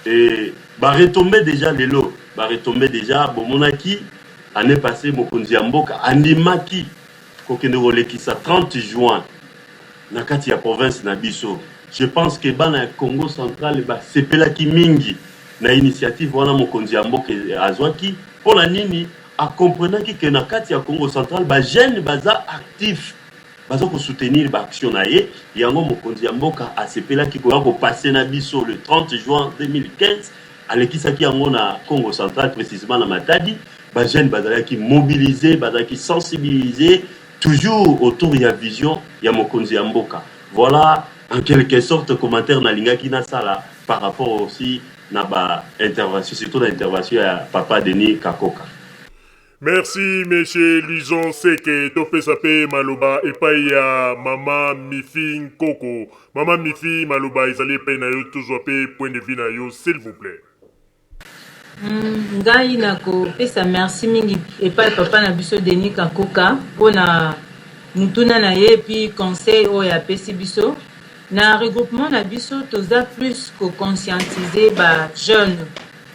S10: Et bah retomber déjà les lots. Bah retomber déjà, bon, monaki, année passée, Mokonzi Amboka, Andimaki, Kokende Rolekisa, 30 juin, Nakati ya province Nabiso. Je pense que dans le Congo central, c'est Pelaki Mingi, na initiative, wana Mokonzi Amboka Azwaki, pour la nini, à comprendre que Nakati ya Congo central, jeune, baza actif. Baza ko soutenir l'action naie yango Mokonzi Amboka asepela ki ko passer na biso le 30 juin 2015 alekisaki yango na Congo central précisément na Matadi ba jeune bazala ki mobiliser bazala ki sensibiliser toujours autour de la vision ya Mokonzi Amboka. Voilà en quelque sorte commentaire na linga ki na sala par rapport aussi na ba intervention surtout l'intervention ya papa Denis Kakoka.
S1: Merci, monsieur Luison Seke, Tope Sape Maloba, et pas ya Maman Mifi Nkoko. Maman Mifi Maloba, ils allaient payer na yo, toujours payer point de vue na yo, s'il vous plaît.
S11: Ngai nako pesa merci mingi epai papa na biso Denis Kakoka pona mutuna na ye puis conseil o ya pesi biso na regroupement na biso toza plus ko conscientiser ba jeunes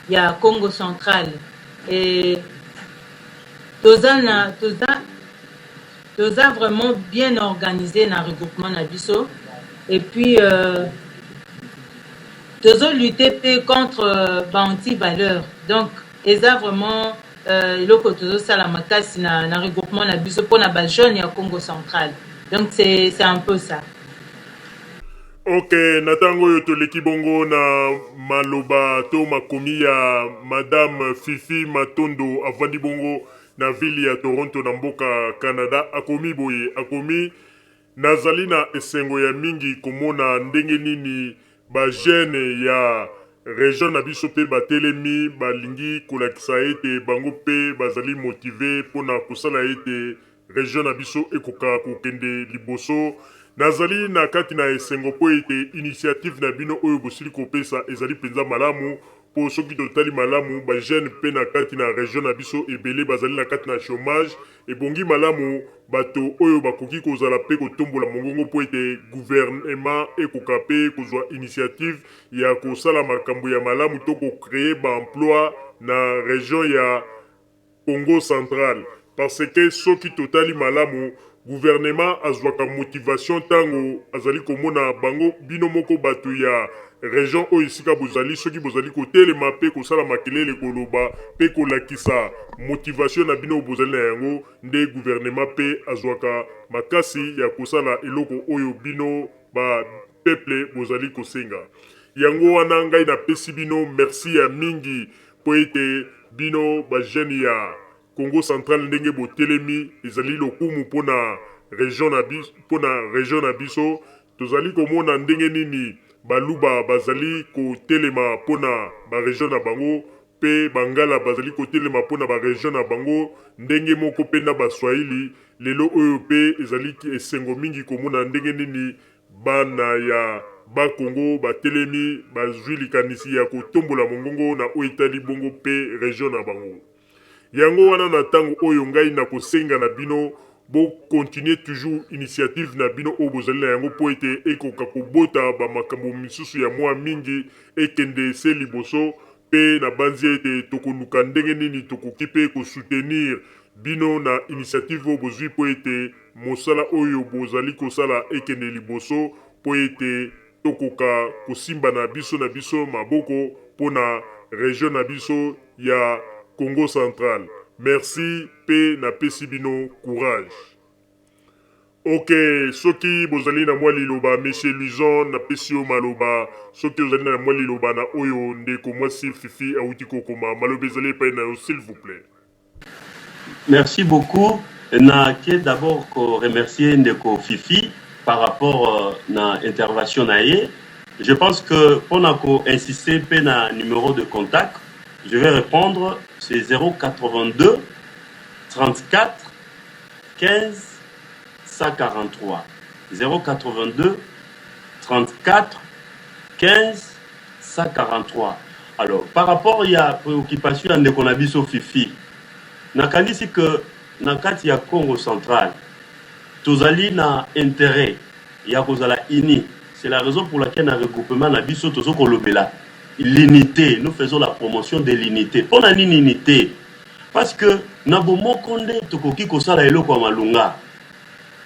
S11: ya Congo central et toza vraiment bien organisé dans le regroupement Nabiso et puis toza lutter contre anti-valeurs donc ils ont vraiment le côté ça la makasi na regroupement Nabiso pour na jeune ya Congo central donc c'est un peu ça.
S1: Ok, natango yoto leki bongo na maloba to makomi ya Madame Fifi Matondo avandi bongo na ville ya Toronto na mboka Canada akomi boye akomi nazali na esengo ya mingi komona ndenge nini ba jeune ya région na biso pe batelemi balingi kolakisa ete bango pe bazali motivé pona kosala ete région na biso ekoka kokende liboso nazali na kati na esengo po ete initiative na bino oyo bosili kopesa ezali penza malamu po soki totali malamu ba jeune pe na kati na région na biso ebele bazali na kati na chômage ebongi malamu bato oyo bakoki kozala pe kotombola mongongo po ete gouvernement ekoka pe kozwa initiative ya kosala makambo ya malamu to kocreye baemploi na région ya Congo central parce que soki totali malamu gouvernement azwaka motivation tango azali komona bango bino moko bato ya région oyo esika bozali soki bozali kotelema pe kosala makelele koloba pe kolakisa motivation na bino bozali na yango nde gouvernement pe azwaka makasi ya kosala eloko oyo bino ba peuple bozali kosenga yango wana ngai napesi bino merci ya mingi po ete bino ba jeune ya Congo central ndenge botelemi ezali lokumu pona région na biso tozali komona ndenge nini baluba bazali kotelema pona ba région na bango pe bangala bazali kotelema pona ba région na bango ndenge moko pe na baswahili lelo oyo pe ezali esengo mingi komona ndenge nini bana ya Congo batelemi bazwi likanisi ya kotombola mongongo na oyo etali bongo pe région na bango yango wana na tango oyo ngai na kosenga na bino bo continuer toujours initiative na bino o bozali na yango po ete ekoka kobota ba makambo misusu ya mwa mingi ekende se liboso pe na banzi ete tokoluka ndenge nini tokoki pe kosoutenir bino na initiative o bozwi po ete mosala oyo bozali kosala ekende liboso po ete tokoka kosimba na biso maboko pona région na biso ya Congo central. Merci pe na pesi bino courage. Ok, soki bozali na mwa liloba monsieur Luison na pesi yo maloba soki bozali na mwa liloba na oyo ndeko mwasi Fifi auti kokoma maloba ezali pa na yo s'il vous plaît.
S10: Merci beaucoup. Na ke d'abord ko remercier ndeko Fifi par rapport na intervention na ye. Je pense que on a ko insister pe na numéro de contact. Je vais répondre, c'est 082 34 15 143. 082 34 15 143. Alors, par rapport à la préoccupation de Konabiso Fifi, nakandisi que nakati ya Congo central, tozali na intérêt ya kozala ini C'est la raison pour laquelle dans le regroupement Nabiso Tozo Kolobela, l'unité, nous faisons la promotion de l'unité. On a une unité. Parce que Nabomo Konde Tokoki Kosala Eloko Malunga.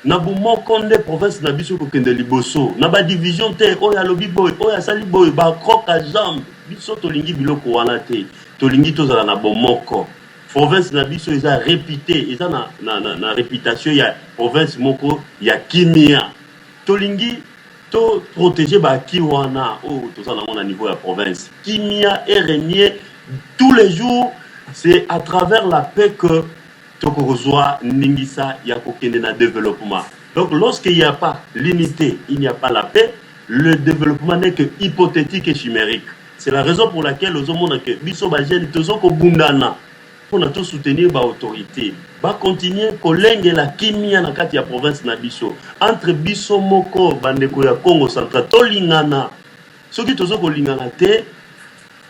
S10: Nabomo Konde province Nabiso Kokende Liboso. Naba division te, oya lobi boy, oya sali boy, ba croque à jambe. Biso Tolingi Biloko wana te. Tolingi Tozala Nabomoko. Province Nabiso eza réputé, eza na réputation ya province moko ya kimia. Tolingi to protéger ba kiwana oh tozala na niveau ya province. Kimia est régné tous les jours, c'est à travers la paix que Tokorozwa Ningisa ya kokende na développement. Donc lorsqu'il n'y a pas l'unité, il n'y a pas la paix, le développement n'est que hypothétique et chimérique. C'est la raison pour laquelle nous avons que biso ba jeune tozo ko bundana pour nous soutenir ba autorité. Ba continuer kolenge la kimia na kati ya province na biso. Entre biso moko bandeko ya Congo central tolingana. Soki tozo ko lingana te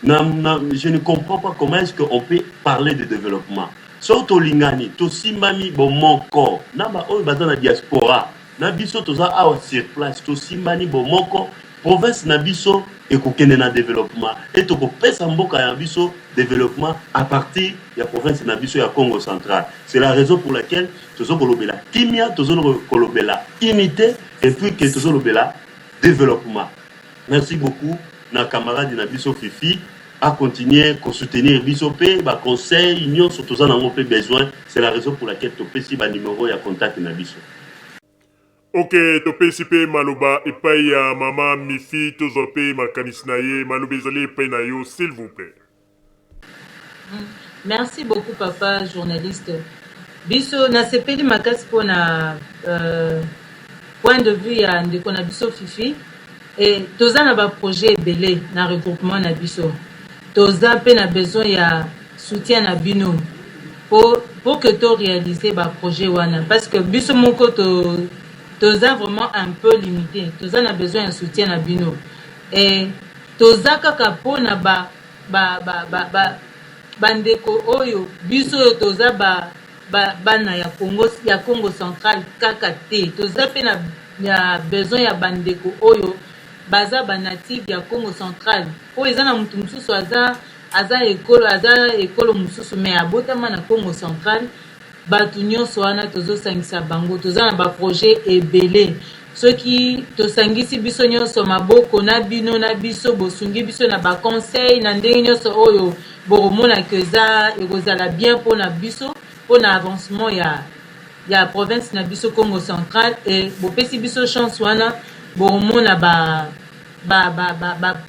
S10: je ne comprends pas comment est-ce qu'on peut parler de développement. Soki tolingani to simbami bo moko na ba oyo bazana diaspora. Na biso toza awa sur place to simbani bo moko province na biso et kokende na développement et to ko pesa mboka ya biso développement à partir de la province na biso ya Congo central. C'est la raison pour laquelle tozo kolobela kimia, tozo kolobela unité et puis que tozo kolobela développement. Merci beaucoup na camarade na biso Fifi à continuer à soutenir biso pe ba conseil union sur toza na ngopé besoin. C'est la raison pour laquelle to pesi ba numéro ya contact na biso.
S1: Ok, topesi pe maloba epai ya mama Mifi tozwa pe makanisi na ye maloba ezali epai na yo s'il vous plaît.
S11: Merci beaucoup papa journaliste. Biso na sepeli makasi pona point de vue ya ndeko na biso Fifi et toza na ba projet ebele na regroupement na biso. Toza pe na besoin ya soutien na bino pour que to réaliser ba projet wana parce que biso moko toza vraiment un peu limité. Toza na besoin de soutien à bino. Et toza kaka pona bandeko oyo biso toza bana ya Congo central kaka te. Toza pe na besoin ya bandeko oyo baza ba native ya Congo central. Oyo eza na mutu mususu aza ekolo mususu mais abotama na Congo central. Batu nyonso wana tozosangisa bango toza na ba projet ebele soki tosangisi biso nyonso maboko na bino na biso bosungi biso na ba conseil na ndenge nyonso oyo boromona que za ekozala bien pona biso pona avancement ya province na biso Congo central et bopesi biso chance wana boromona ba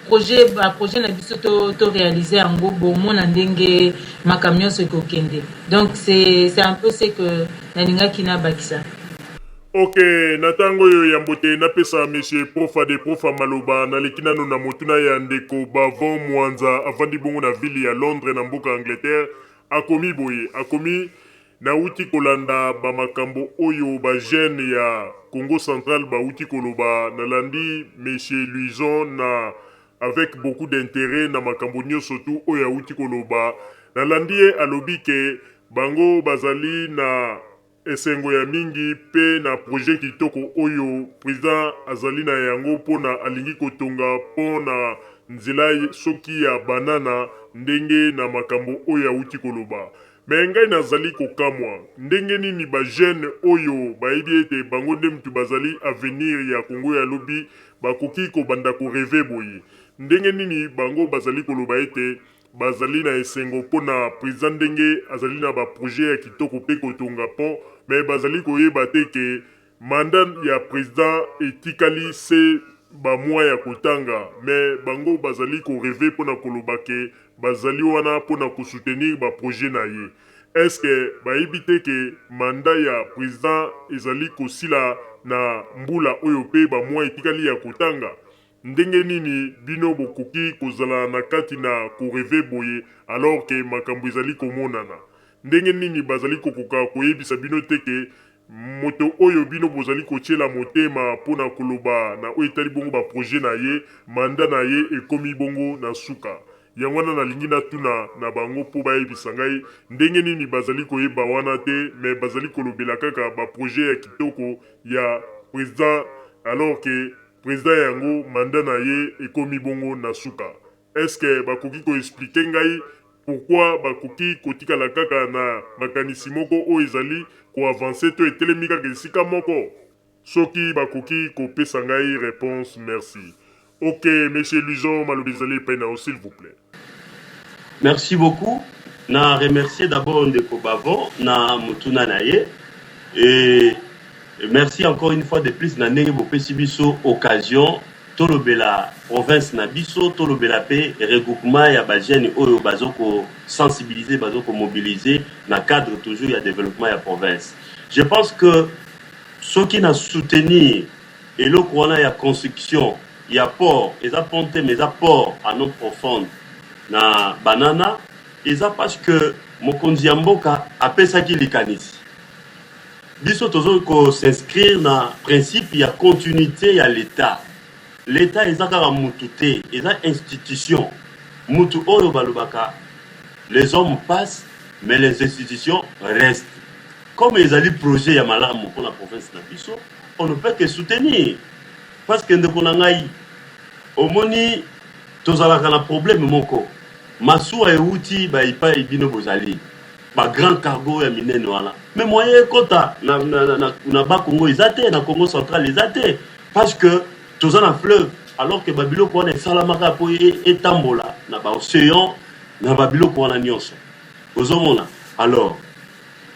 S11: projet na biso to réaliser yango bomona ndenge makamyo se kokende. Donc c'est un peu ce que nalingaki na bakisa.
S1: Ok, natango yo yambote napesa monsieur profa de profa maloba nalekina no na motuna ya ndeko bavon mwanza avandi bongo na ville ya Londres na mboka Angleterre akomi boye akomi na uti kolanda ba makambo oyo ba jeune ya Congo central ba uti koloba nalandi monsieur Luison na avec beaucoup d'intérêt na makambo nyonso tu oyo ya uti koloba nalandi alobi ke bango bazali na esengo ya mingi pe na projet kitoko oyo président azali na yango pona alingi kotonga pona nzela soki ya banana ndenge na makambo oyo ya uti koloba. Me ngai nazali kokamwa ndenge nini ba jeune oyo bayebi ete bango nde mutu bazali avenir ya Congo ya lobi bakoki kobanda ko rêver boye ndenge nini bango bazali koloba ete bazali na esengo pona président ndenge azali na ba projet ya kitoko pe kotonga pont mais bazali koyeba te ke mandat ya président etikali se ba mois ya kotanga mais bango bazali ko rêver pona koloba ke bazali wana pona ko soutenir ba projet na ye. Est-ce que bayebi te ke mandat ya président ezali kosila na mbula oyo pe ba mois etikali ya kotanga ndenge nini bino bokoki kozala na kati na ko rêver boye alors que makambo ezali komonana ndenge nini bazali kokoka koyebisa bino te ke moto oyo bino bozali kotiela motema pona koloba na oyo etali bongo ba projet na ye manda na ye ekomi bongo na suka yango wana nalingi natuna na bango po bayebisa ngai ndenge nini bazali koyeba wana te mais bazali kolobela kaka ba projet ya kitoko ya président alors que président yango mandat na ye ekomi bongo na suka. Est-ce que bakoki ko expliquer ngai pourquoi bakoki kotikala kaka na makanisi moko o ezali ko avancer to etelemi kaka esika moko? Soki bakoki ko pesa ngai réponse, merci. Ok, monsieur Luzo Malobizali Pena, s'il vous plaît.
S10: Merci beaucoup. Na remercier d'abord Ndeko Bavo na Mutuna Naye et merci encore une fois de plus na ndenge bopesi biso occasion tolobela province na biso tolobela pe regroupement ya ba jeunes oyo bazoko sensibiliser bazoko mobiliser na cadre toujours ya développement ya province. Je pense que ceux qui na soutenir et le wana ya construction ya port eza ponte mais port à non profonde na banana eza parce que mokonzi ya mboka apesaki likanisi biso tozo ko s'inscrire na principe ya continuité ya l'état eza kaka mutu te eza institution mutu oyo balobaka les hommes passent mais les institutions restent comme ezali projet ya malamu pour la province na biso on ne peut que soutenir parce que ndeko na ngai omoni tozalaka na problème moko masuwa euti ba ipa ibino bozali ba grand cargo ya minene wana mais moyen kota na ba Congo ezate na Congo central ezate parce que toza na fleuve alors que babilo ko na salamaka po etambola na ba océan na babilo ko na nyonso ozomona alors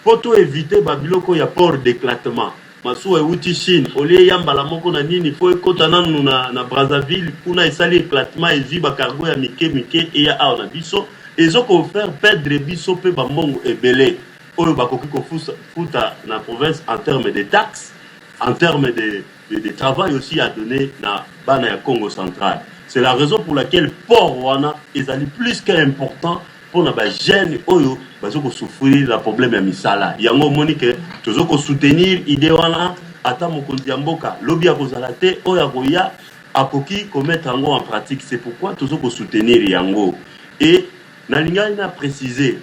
S10: pour tout éviter babilo ko ya port d'éclatement masuwa euti Chine olie yambala moko na nini faut kota nanu na Brazzaville kuna esali éclatement ezwi ba cargo ya mike et ya na biso ezoko faire perdre biso pe ba mbongo ebele oyo bakoki ko futa na province en termes de taxes en termes de travail aussi à donner na bana ya Congo central. C'est la raison pour laquelle port wana ezali plus qu'important pour na ba jeune oyo bazoko souffrir la problème ya misala yango monique tozoko soutenir idée wana ata mokonzi ya mboka lobi ya kozala te oyo akoya akoki commettre yango en pratique. C'est pourquoi tozoko soutenir yango et nalinga ina préciser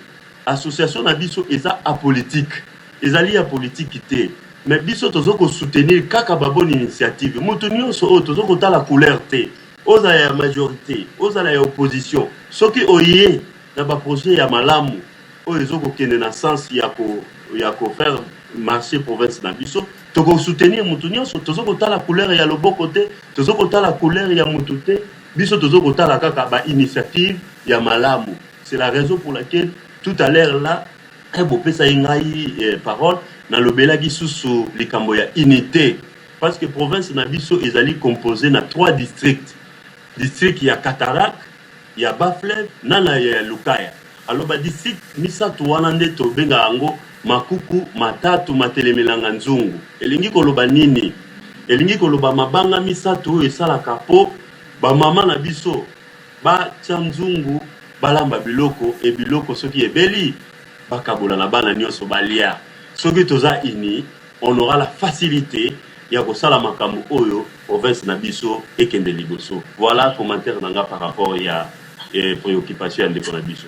S10: association na biso eza apolitique ezali ya politique te mais biso tozoko soutenir kaka ba bonne initiative mutu nyonso oyo tozoko tala couleur te oza ya majorité oza ya opposition soki oye na ba projet ya malamu oyo ezoko kende na sens ya ko faire marcher province na biso toko soutenir mutu nyonso tozoko tala couleur ya loboko te tozoko tala couleur ya mutu te biso tozoko tala kaka ba initiative ya malamu. C'est la raison pour laquelle tout à l'heure là bopesa ngai parole na lobelaki susu likambo ya unité parce que province na biso ezali composé na 3 districts ya Katarak ya Baflev na ya Lukaya. Alors ba district misatu wana nde to benga yango makuku matatu matelemelanga nzungu elingi koloba nini elingi koloba mabanga misatu esalaka po ba mama na biso ba tsanzungu balamba biloko e biloko soki ebeli bakabola na bana nyonso balia soki toza ini on aura la facilité ya kosala makambo oyo province na biso ekende liboso. Voilà commentaire nanga par rapport ya préoccupation ya ndeko na biso.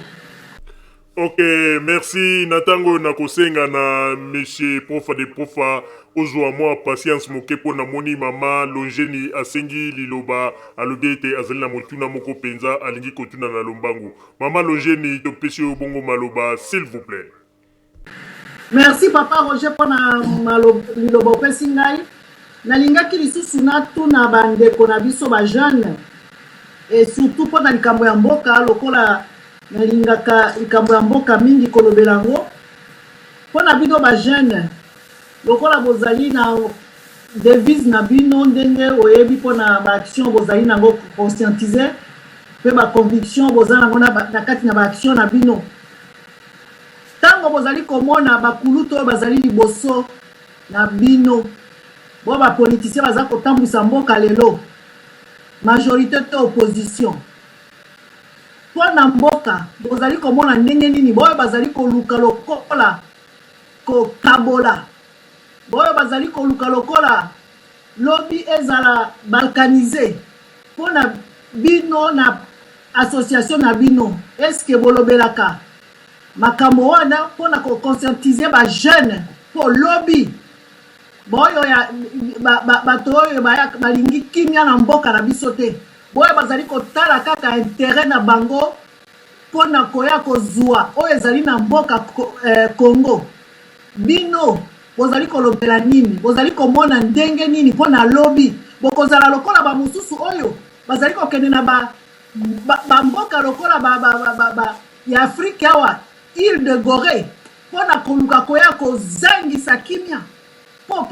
S1: Ok, merci. Natango na kosenga na monsieur profa de profa ozwa moi patience moke po na moni mama longeni asengi liloba alobete azali na motuna moko penza alingi kotuna na lombangu. Mama longeni to pesi bongo maloba s'il vous plaît.
S7: Merci papa Roger pour na liloba pesi ngai. Nalingaki lisusu na tuna bandeko na biso ba jeune et surtout pour na likambo ya mboka lokola nalingaka likambo ya mboka mingi kolobela ngo pona bino ba jeune lokola bozali na devise na bino ndenge oyebi pona ba action bozali nango conscientiser pe ba conviction bozala ngo na kati na ba action na bino tango bozali komona bakuluto bazali liboso na bino bo ba politicien baza kotambwisa mboka lelo majorité te opposition pona mboka bozali komona ndenge nini boyo bazali koluka lokola ko kabola boyo bazali koluka lokola lobby ezala balkanisé pona bino na association na bino est-ce que bolobelaka makambo wana pona ko conscientiser ba jeune pour lobby boyo ya bato oyo balingi kimia na mboka na biso te boyo bazali kotala kaka intérêt na bango mpona koya kozwa oyo ezali na mboka Congo. Bino bozali kolobela nini, bozali komona ndenge nini mpona lobi bokozala lokola bamosusu oyo bazali kokende na bamboka lokola ya Afrique awa Île de Gorée mpona koluka koya kozangisa kimia po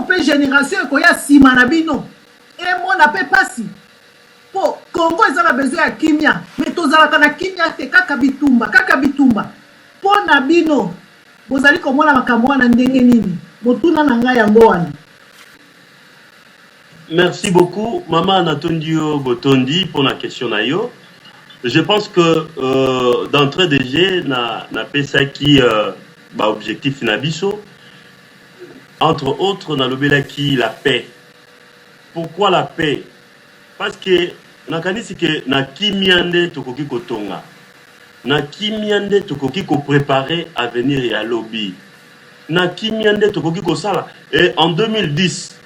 S7: pe génération ekoya nsima na bino emona pe pasi po Congo eza na besoin ya kimia me tozalaka na kimia te kaka bitumba mpona bino bozali komona makambo wana ndenge nini motuna na ngai yango wana.
S10: Merci beaucoup Maman Anatondio Botondi pour la question na yo. Je pense que d'entrée de jeu na pesa qui objectif na biso entre autres na lobela qui la paix. Pourquoi la paix? Parce que nakanisi que na kimiande tokoki kotonga. Na kimiande tokoki ko préparer avenir ya lobby. Na kimiande tokoki ko sala. Et en 2010,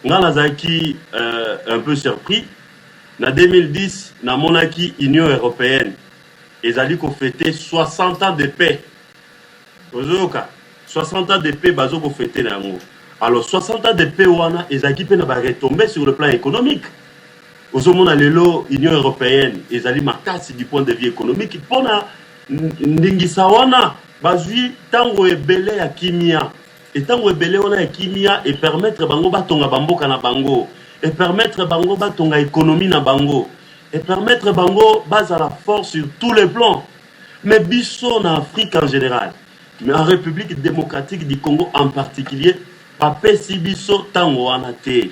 S10: ngala zaki un peu surpris. Na 2010, na monaki Union européenne. Ezali ko fêter 60 ans de paix. Ozoka 60 ans de paix bazo ko fêter na ngo. Alors 60 ans de paix wana ezaki pe na ba retomber sur le plan économique. Ozomona lelo Union européenne ezali makasi du point de vue économique pona ndingisa wana bazui tango ebele ya kimia et tango ebele wana ya kimia et permettre bango batonga bamboka na bango et permettre bango batonga économie na bango et permettre bango baza la force sur tous les plans. Mais biso na Afrique en général, mais en République démocratique du Congo en particulier, papesi biso tango wana te.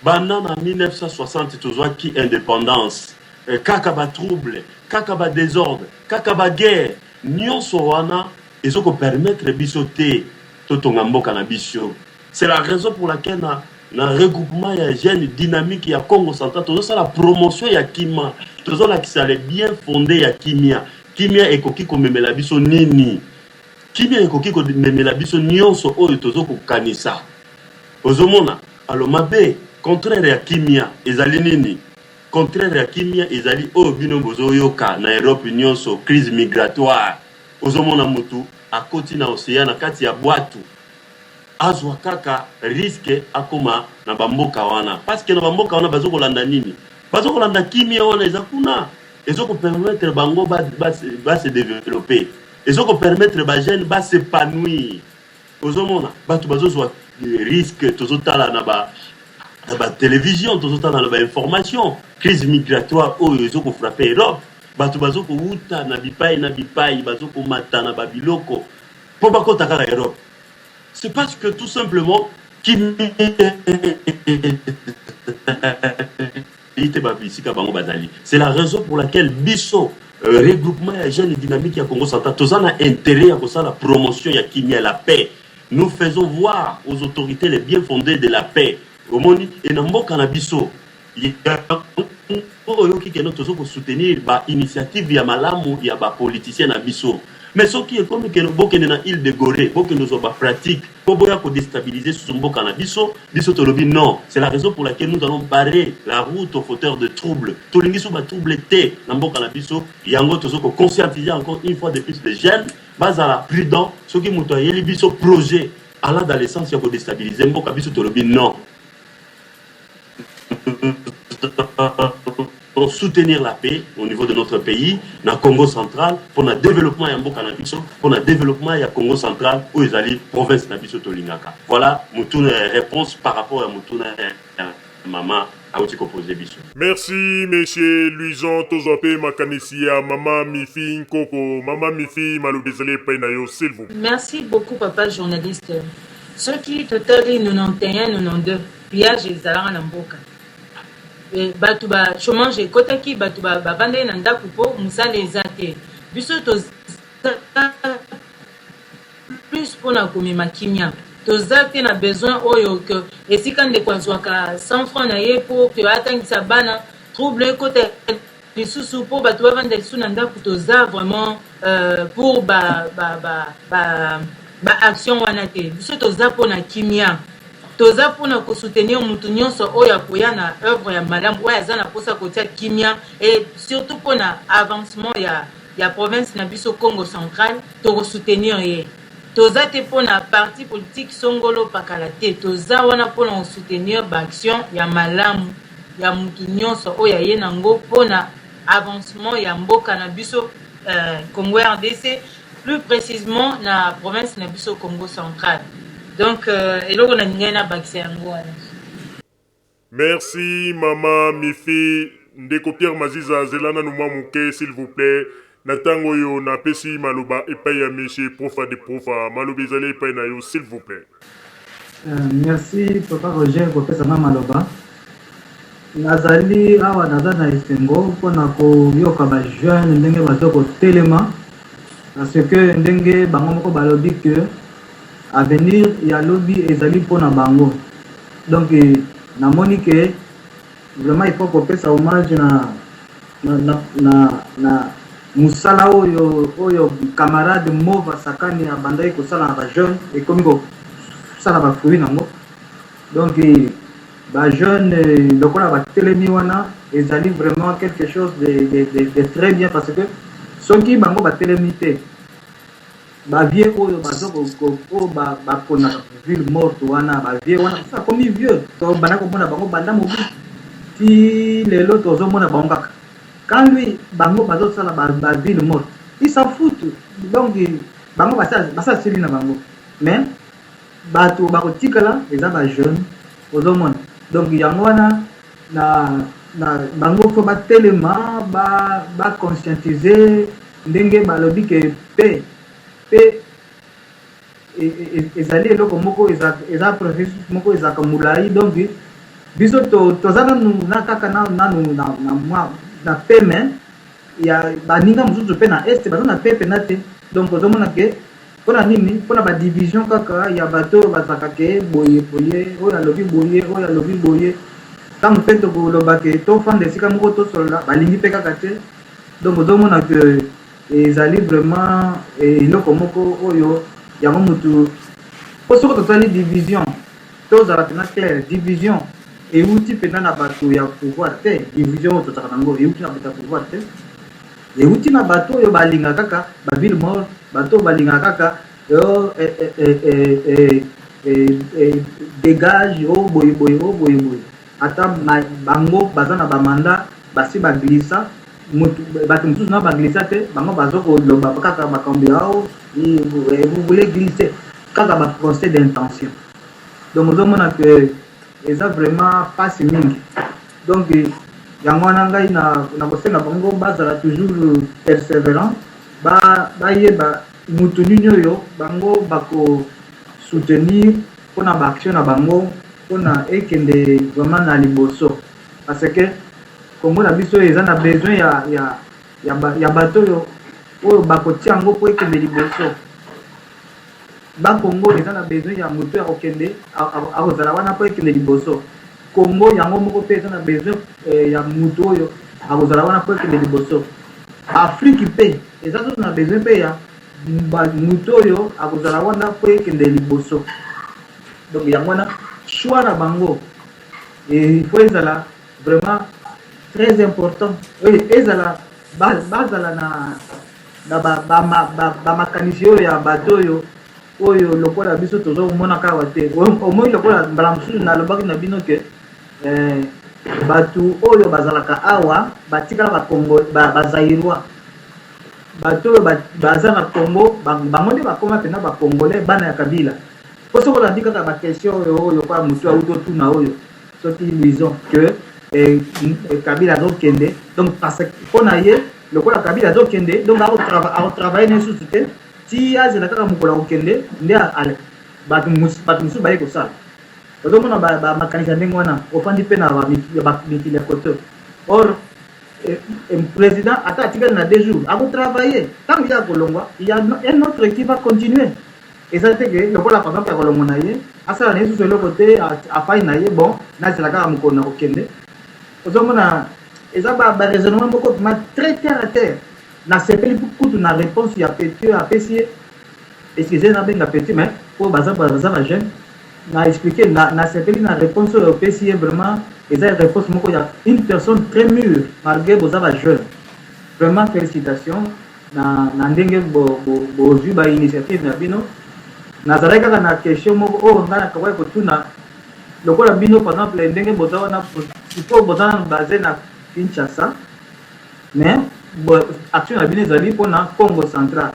S10: Banana 1960 tozwaki indépendance, kaka ba trouble, kaka ba désordre, kaka ba guerre, nyonso wana ezoko permettre biso te totonga mboka na biso. C'est la raison pour laquelle na regroupement ya jeune dynamique ya Congo central tozo la promotion ya kimia, tozo la kisale bien fondé ya kimia. Kimia ekoki ko memela biso nini? Kimia ekoki ko memela biso nyonso oyo tozo ko kanisa. Ozomona alo mabe contraire ya kimia ezali nini? Contraire ya kimia ezali oyo bino bozo yoka na Europe nyonso crise migratoire. Ozomona mutu akoti na océan na kati ya bwatu azwa kaka risque akoma na bamboka wana parce que na bamboka wana bazoko landa nini? Bazoko landa kimia wana ezakuna ezoko permettre bango ba se développer, ezoko permettre ba jeune ba s'épanouir. Ozomona batu bazozwa risque tozotala na ba télévision tozotala na ba information crise migratoire oyo ezoko frapper Europe batu bazoko uta na bipai bazoko mata na babiloko po bakota kaka Europe. C'est parce que tout simplement c'est la raison pour laquelle biso regroupement ya jeunes dynamique ya Congo central tozana intérêt à la promotion ya kimia la paix. Nous faisons voir aux autorités les bien fondés de la paix. Omoni et na mboka na biso oyoki ke notre ko soutenir ba initiative ya malamu ya ba politiciens na biso. Mais ce qui est comme que nous bokene na île de Gorée, bokene nous ba pratique, pour boya ko déstabiliser sur mboka na biso tolobi non. C'est la raison pour laquelle nous allons barrer la route aux fauteurs de troubles. Tolingi so ba trouble té na mboka na biso, yango tozo ko conscientiser encore une fois de plus les jeunes, bazala prudent, ce qui muto yeli biso projet allant dans le sens ya ko déstabiliser mboka biso tolobi non. Pour soutenir la paix au niveau de notre pays, dans le Congo central, pour le développement de Mboka na biso, pour le développement de Congo central, où ils allaient province na biso Tolingaka. Voilà mon réponse par rapport à mon maman à Otiko posé biso.
S1: Merci monsieur Luison Tozope Makanisia, maman Mifi Nkoko, maman Mifi Malobezele Penayo, s'il vous plaît.
S11: Merci beaucoup papa journaliste. Ceux qui te disent 91, 92, pillage et zalanga na Mboka. Batu ba chômage ekotaki batu ba bande na ndako po musala eza te biso plus pona komema kimia toza te na besoin oyo que esika ndeko azwaka 100 francs na ye po ke atangisa bana trouble ekota lisusu po batu bavanda lisu na ndako toza vraiment pour baaction wana te biso toza mpona kimia toza mpona kosoutenir mutu nyonso oyo akoya na œuvre ya malamu oyo aza na mposa kotia kimia et surtout mpona avancement ya province na biso Congo central tokosoutenir ye toza te mpona parti politique songolo pakala te toza wana mpona kosoutenir baaction ya malamu ya mutu nyonso oyo aye nango mpona avancement ya mboka na biso Congo RDC plus précisément na province na biso Congo central. Donc eloko na ningai na bakisa yango wana.
S1: Merci Mama Mifi ndeko Pierre Maziza zelana no muke s'il vous plaît. Natango yo na pesi maloba epai ya monsieur profa de profa maloba ezali epai na yo s'il vous plaît.
S6: Merci Papa Roger kopesa na maloba. Nazali awa naza na esengo mpona koyoka ba jeune ndenge bazoko telema parce que ndenge bango moko balobi que avenir ya lobby ezali mpona bango donc namoni que vraiment il faut kopesa hommage na musala oyo camarade Mova Sakani abandai kosala na ba jeune ekomi kosala ba fruit nango donc ba jeune lokola ba telemi wana ezali vraiment quelque chose de très bien parce que soki bango ba telemi te ba vieux oyo bazoko ko ba kona ville morte wana ba vieux wana ça comme vieux to banako mona bango banda mobi ti lelo tozo mona bango kaka quand lui bango bazo sala ba ville morte ils s'en foutent donc bango basa sili na bango mais bato ba kotikala eza ba jeune ozo mona donc yango wana na bango fo ba telema ba conscientiser ndenge balobi ke pe ezali eloko moko eza processus moko ezaka mulai donc biso tozana na kaka na peme ya baninga mosusu pe na este baza na pepe na te donc ozomona ke mpona nini mpona badivision kaka ya bato bazaka ke boye oyo alobi boye ntango mpe tokoloba ke tofanda esika moko tosolola balingi mpe kaka te donc ozomona ke ezali vraiment eloko moko oyo yango mutu po soko totali division tozala pena claire division euti pena na bato ya pouvoir te division oyo tozaka nango euti na bato ya pouvoir te euti na bato oyo balinga kaka baville mort bato oyo balinga kaka dégage o boye ata bango baza na bamanda basi baglisa bato mosusu na baglisa te bango bazokoloba kaka makambo yao vous voulez glisser kaka baprocès d'intention donc ozomona ke eza vraiment pasi mingi donc yango wana ngai na kosenga bango bazala toujours persévérant bayeba mutu nini oyo bango bakosoutenir mpona baaction na bango mpona ekende vraiment na liboso parce que Congo na biso eza na besoin ya bato oyo bakotia yango mpo ekende liboso Congo eza na besoin ya moto ya kokende akozala wana mpo ekende liboso Congo yango moko mpe eza na besoin ya moto oyo akozala wana mpo ekende liboso Afrique mpe eza soso na besoin mpe ya moto oyo akozala wana mpo ekende liboso donc yango wana choix na bango il faut ezala vraiment très important ezala bazala na bamakanisi oyo ya bato oyo lokola biso tozomona kaka te omoi lokola mbala mosusu nalobaki na bino ke bato oyo bazalaka awa batikala bazairwa bato oyo baza na Congo bango nde bakoma mpena bacongolais bana ya kabila po soki olandi kaka baquestion oyo kwa motu auti otuna oyo soki disons que Kabila azokende donc parce que mpona ye lokola Kabila azokende donc akotravaille na esusu te ti azela kaka mokolo akokende nde bato mosusu baye kosala ozomona bamakanisi ya ndenge wana ofandi mpe na mikili ya kote or président ata atikali na 2 jours akotravaille ntango ye akolongwa ya un autre qui va continuer eza te ke lokola par exemple akolongwa na ye asala na ye susu eloko te afai na ye bon nazela kaka mokolo na kokende ozomona eza baraisonnement moko ma très terre à terre nasepeli kutu na réponse ya petio apesi ye excusez na benga petit mais pour baza jeune na expliquer na sepeli na réponse au PCA vraiment et ça réponse moko ya une personne très mûre malgré boza jeune. Vraiment félicitations na ndenge bozwi ba initiative na bino nazalaki kaka na question moko oyo ngai nakawai kotuna lokola bino par exemple ndenge boza wana sikoyo boza basé na Kinshasa mais action na bino ezali mpona Congo central.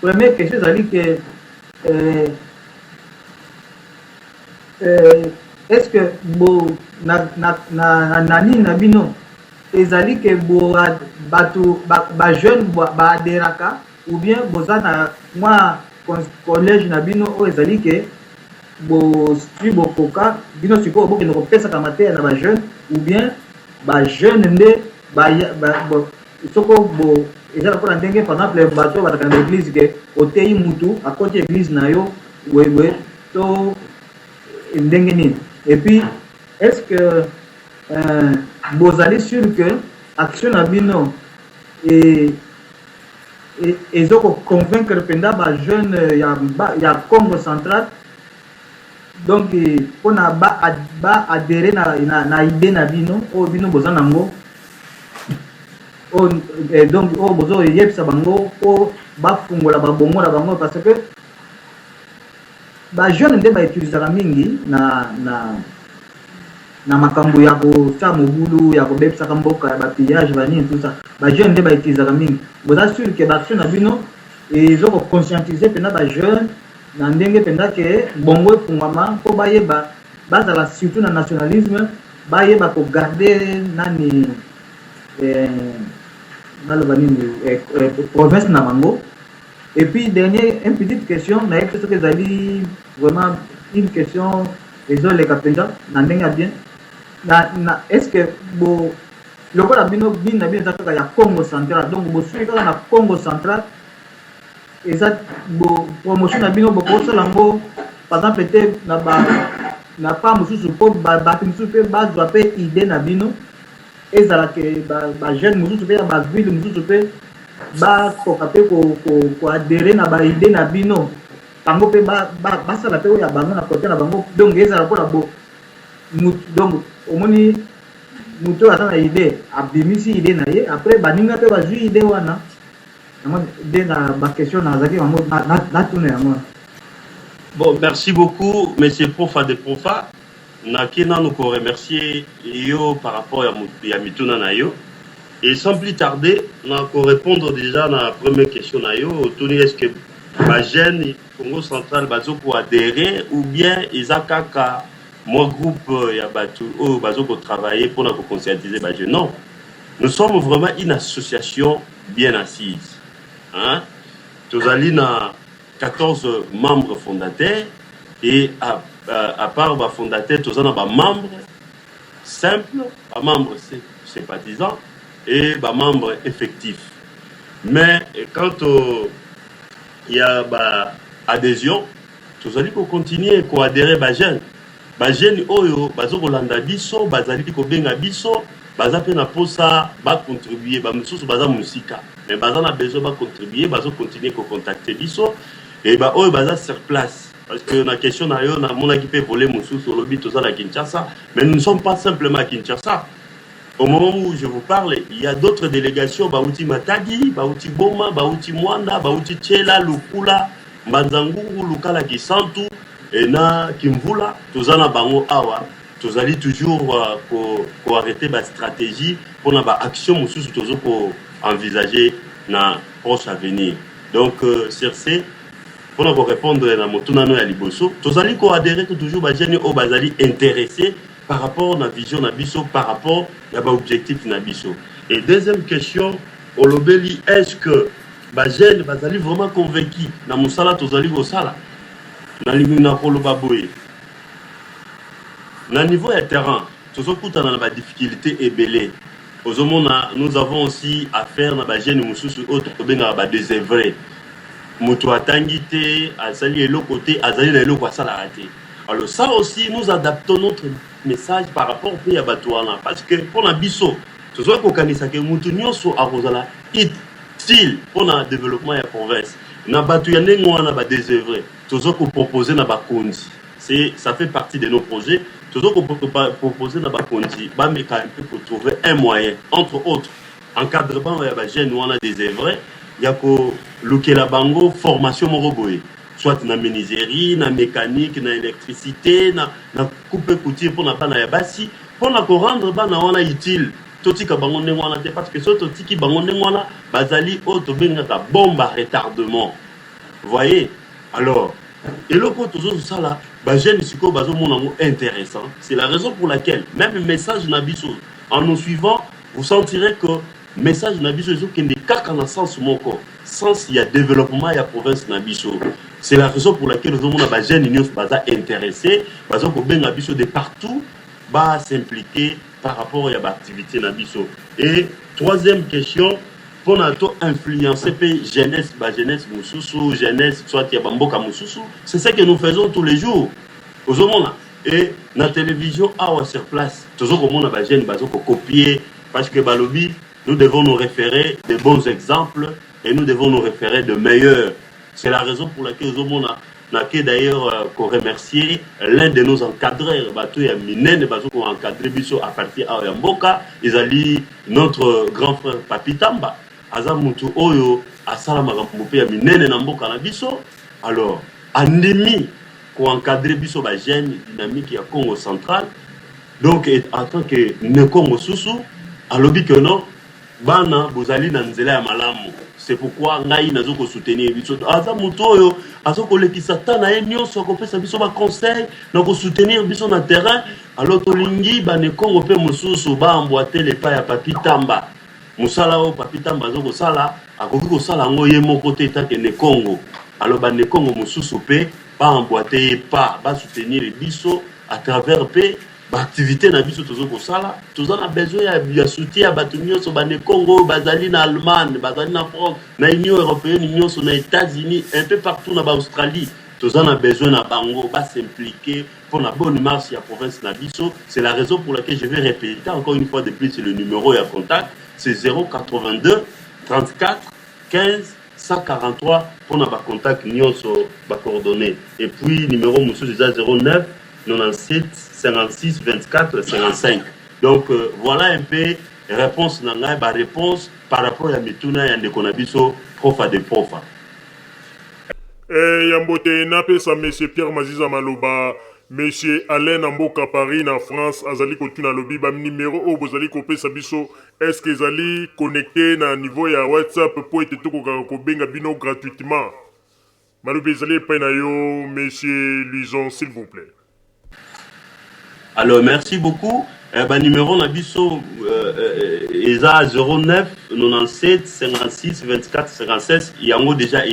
S6: Première question ezali ke est-ce que na nini na bino ezali ke bato bajeune baaderaka ou bien boza na mwa collège na bino oyo ezali ke bostri bokoka bino sikoyo bokende kopesaka mateya na bajeune ou bien bajeune nde soko eza lokola ndenge par exemple bato oyo bataka na baeglise ke oteyi mutu akoti église na yo webwe to ndenge nini. Et puis est-ce que bozali sûr que action na bino ezoko convaincre penda ba jeune ya Congo central donc pona ba adhérer na idée na bino o bino boza nango donc o bozo yebisa bango o bafungola babongola bango parce que ba jeune nde ba utilisaka mingi na makambo ya kosa mobulu ya kobebisaka mboka ya bapillage banini tout ça bajeune nde bautilisaka mingi. Boza sûr ke baaction na bino ezokoconscientize mpena bajeune na ndenge mpenda ke bongo efungwama mpo bayeba bazala surtout na nationalisme bayeba kogarde nani naloba nini province na bango. Et puis dernière une petite question nayebi te soki ezali vraiment une question ezoleka mpenza na ndenge ya bien est-ce que lokola bino na bino eza kaka ya Congo central donc bosui kaka na Congo central eza promotion na bino bokosala yango par exemple te na pa mosusu mpo bato mosusu mpe bazwa mpe idée na bino ezalake bajeune mosusu mpe ya baville mosusu mpe bakoka mpe koadere na baide na bino bango mpe basala mpe oyo ya bango na kote na bango donc ezala mpona donc omoni moto oyo aza na ide abimisi ide na ye après baninga mpe bazwi ide wana yango nde na baquestion nazalaki yango natuna yango.
S10: Bon, merci beaucoup, monsieur Profa de Profa. Nakena nous remercier yo par rapport à Mituna na yo. Et sans plus tarder, on va répondre déjà à la première question na yo. Tony, est-ce que ma jeune Congo central bazo pour adhérer ou bien Isakaka mon groupe ya batu oh bazo pour travailler pour nous conscientiser ma jeune. Non, nous sommes vraiment une association bien assise. Hein? Tous allés na 14 membres fondateurs et à part les fondateurs, tous en a membres simples, membres sympathisants et membres effectifs. Mais quand il y a adhésion, tous allés pour continuer à adhérer à jeunes. Les jeunes, ils ont biso, ils ont benga biso, ils ont contribuer, ils ont musique. Mais ils ont besoin de contribuer, ils ont continuer à contacter biso. Et bah oh bah sur place parce que la question na yo na mon équipe voler mon sous sur le but tout ça à Kinshasa, mais nous ne sommes pas simplement à Kinshasa. Au moment où je vous parle, il y a d'autres délégations Bauti Matadi, Bauti Boma, Bauti Mwanda, Bauti Tchela, Lukula, Mbanzanguru, Lukala Kisantu et na Kimvula, tout ça na bango awa, tout allez toujours pour arrêter ma stratégie pour na ba action sous toujours pour envisager na proche avenir. Donc sur ce pour nous répondre à Motunano et à Liboso, tous allez adhérer toujours aux jeunes au bazali intéressés par rapport à la vision Nabiso, par rapport à l'objectif Nabiso. Et deuxième question, Olobeli, est-ce que les jeunes bazali vraiment convaincus dans mon sala, tous allez au sala, dans l'immunité Kolobaboé, dans le niveau de terrain, tous allez dans la difficulté et belé. Nous avons aussi affaire à des jeunes qui sont désœuvrés. Moto atangité, azali elo côté, azali na elo kwa sala raté. Alors ça aussi, nous adaptons notre message par rapport au ya batouana parce que pour la biso, ce soit qu'on kanisa que moto nyonso akozala utile pour le développement de la province. na batu ya ndenge wana ba désœuvré tozo ko proposer na bakonzi ça fait partie de nos projets tozo ko proposer na bakonzi ba mécanique pour trouver un moyen entre autres encadrement ya ba jeune wana désœuvré ya ko lukela bango formation moko boye soit na menuiserie na mécanique na électricité na coupe couture pour na bana ya basi pour na ko rendre bana wana utile totika bango ndenge wana te parce que so totiki bango ndenge wana bazali o to bengaka bombe à retardement voyez alors et le côté ça là ba jeune siko bazo monango intéressant c'est la raison pour laquelle même message na biso en nous suivant vous sentirez que message na biso ezo kende kaka na sens moko sens il y a développement il y a province na biso c'est la raison pour laquelle nous avons ba jeune nyos baza intéressé bazo ko benga biso de partout ba s'impliquer par rapport à l'activité Nabiso. Et troisième question, pour nous influencer jeunesse, jeunesse Moussoussou, jeunesse, soit Yabamboka Moussoussou, c'est ce que nous faisons tous les jours. Et la télévision a sur place. Toujours comme on a jeune, copier, parce que Balobi, nous devons nous référer de bons exemples et nous devons nous référer de meilleurs. C'est la raison pour laquelle nous avons d'ailleurs remercier l'un de nos encadreurs, Batou ya Minene, Batou qui a encadré Biso à partir de Yamboka, ils allaient notre grand frère Papi Tamba, Azamutu Oyo, Asala Magambope ya Minene Namboka na Biso. Alors, Andemi, qui a encadré Biso, la jeune dynamique ya Congo central, donc en tant que ne Congo Soussou, alors dit que non, Bana, vous allez dans Nzela Malamu. C'est pourquoi ngai nazo ko soutenir biso aza muto yo azo ko lekisa tana enyo so ko pesa biso ba conseil na ko soutenir biso na terrain alors to lingi ba ne Kongo pe mususu ba amboate le pa ya Papi Tamba musala o Papi Tamba zo ko sala akoki ko sala ngo ye moko te ta ke ne Kongo alors ba ne Kongo mususu pe ba amboate pa ba soutenir biso à travers pe activité na biso tozo ko sala tozo na besoin ya soutien ya batu nyonso ba ne Congo bazali na Allemagne bazali na France na Union européenne nyonso na États-Unis un peu partout na Australie tozo na besoin na bango ba s'impliquer pour la bonne marche ya province na biso. C'est la raison pour laquelle je vais répéter encore une fois de plus le numéro ya contact c'est 082 34 15 143 pour na ba contact nyonso ba coordonnées et puis numéro monsieur déjà 09 97 56 24 55. Donc voilà un peu réponse nanga ba réponse par rapport à mituna ya ndeko na biso profa de profa.
S1: Yambote napesa monsieur Pierre Maziza Maloba monsieur Alain Amboka Paris na France azali kotuna lobi ba numéro o bozali kopesa biso est-ce que zali connecté na niveau ya WhatsApp pour être tout ko benga bino gratuitement. Malobi zali pa na yo monsieur Luison s'il vous plaît.
S10: Alors, merci beaucoup. Numéro Nabiso, ESA 09 97 56 24 56. Il y a déjà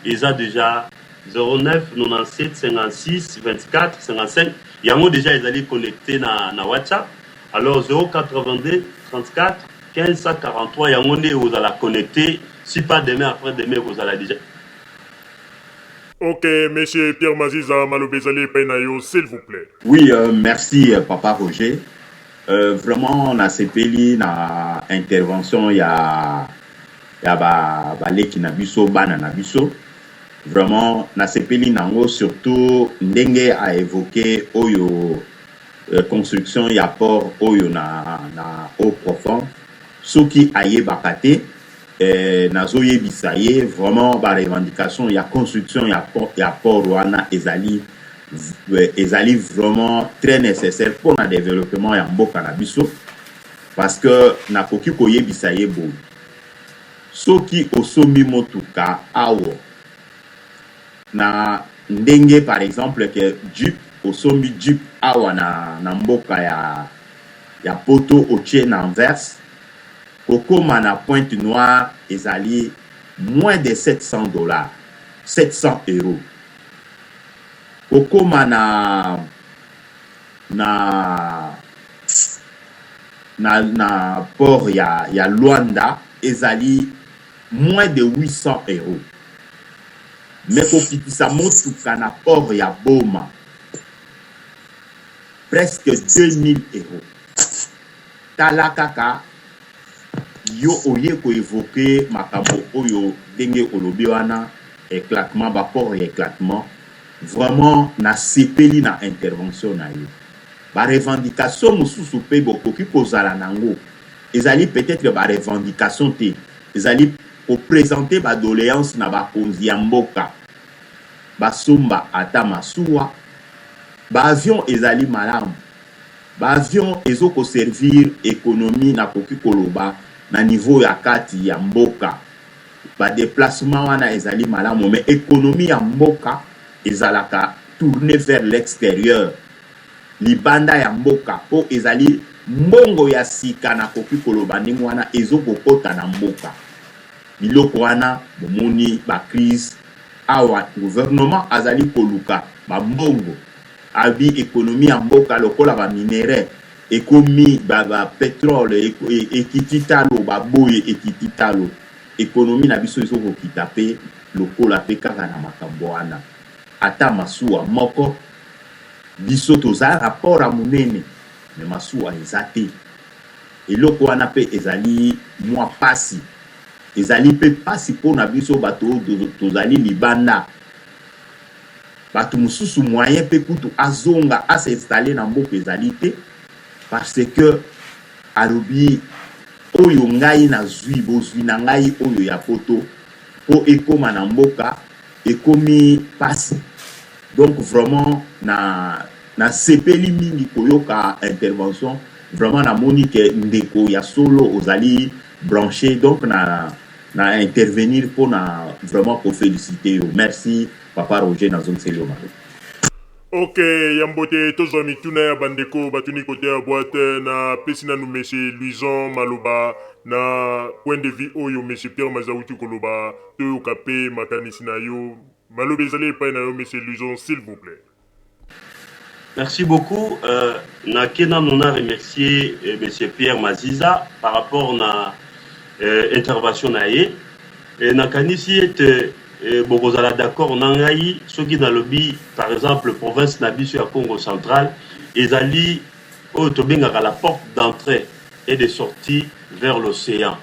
S10: ESA déjà 09 97 56 24 55. Il y a déjà ils connectés na WhatsApp. Alors 082 34 15 143. Il y a vous allez connecter. Si pas demain, après demain, vous allez déjà.
S1: Ok, monsieur Pierre Maziza Malobezali Penayo, s'il vous plaît.
S9: Oui, merci Papa Roger. Vraiment, na sepeli na intervention ya baleki na biso bana na biso. Vraiment, na sepeli nango surtout ndenge a évoqué oyo construction ya port oyo na eau profond. Soki aye bakate. Nazoye bisaye vraiment ba revendication ya construction ya port wana ezali vraiment très nécessaire pour le développement ya mboka na biso parce que na koki koye bisaye bo soki osombi motuka awo na ndenge par exemple que jeep osombi jeep awa na mboka ya poto otie na Anvers Kokoma na Pointe-Noire ezali moins de $700, 700 €. Kokoma na port ya Luanda ezali moins de 800 €. Mais kokitisa motuka na port ya Boma presque 2000 €. Talakaka yo oye ko évoquer makambo oyo denge olobi wana éclatement ba port éclatement vraiment na sepeli na intervention na yo ba revendication mususu pe bokoki kozala nango ezali peut-être ba revendication te ezali pour présenter ba doléance na ba konzi ya mboka ba somba ata masuwa ba avion ezali malamu ba avion ezoko servir économie na koki koloba na niveau ya kati ya mboka ba déplacement wana ezali malamu mais économie ya mboka ezalaka tourner vers l'extérieur libanda ya mboka po ezali mbongo ya sika na koki koloba ndenge wana ezoko kota na mboka biloko wana bomoni ba crise awa gouvernement azali koluka ba mbongo abi économie ya mboka lokola ba minéraux ekomi ba pétrole ekititalo ba boye ekititalo économie na biso ezoko kitape lokola pe kaka na makambo wana ata masuwa moko biso toza rapport a munene mais masuwa ezate eloko wana pe ezali mwa pasi ezali pe pasi pona biso bato tozali libanda bato mususu moyen pe kutu azonga s'installer na mboka ezali te parce que alobi oyo ngai na zui bozwi na ngai oyo ya poto po ekoma na mboka ekomi pasi donc vraiment na sepeli mingi koyoka intervention vraiment na moni ke ndeko ya solo ozali branché donc na intervenir pour na vraiment pour féliciter yo merci papa Roger na zone Selio Malo.
S1: Ok, yambote tozwa mituna ya bandeko batuni kote ya boîte na pesina nu monsieur Luison Maloba na point de vue oyo monsieur Pierre Mazauti koloba to kapé makanisi na yo Maloba ezali epai na yo monsieur Luison s'il vous plaît.
S10: Merci beaucoup. Nakena nona remercier monsieur Pierre Maziza par rapport na intervention na ye nakanisi ete bokozala d'accord nangai soki na lobby par exemple province na biso ya Congo central ezali oyo tobengaka la porte d'entrée et de sortie vers l'océan.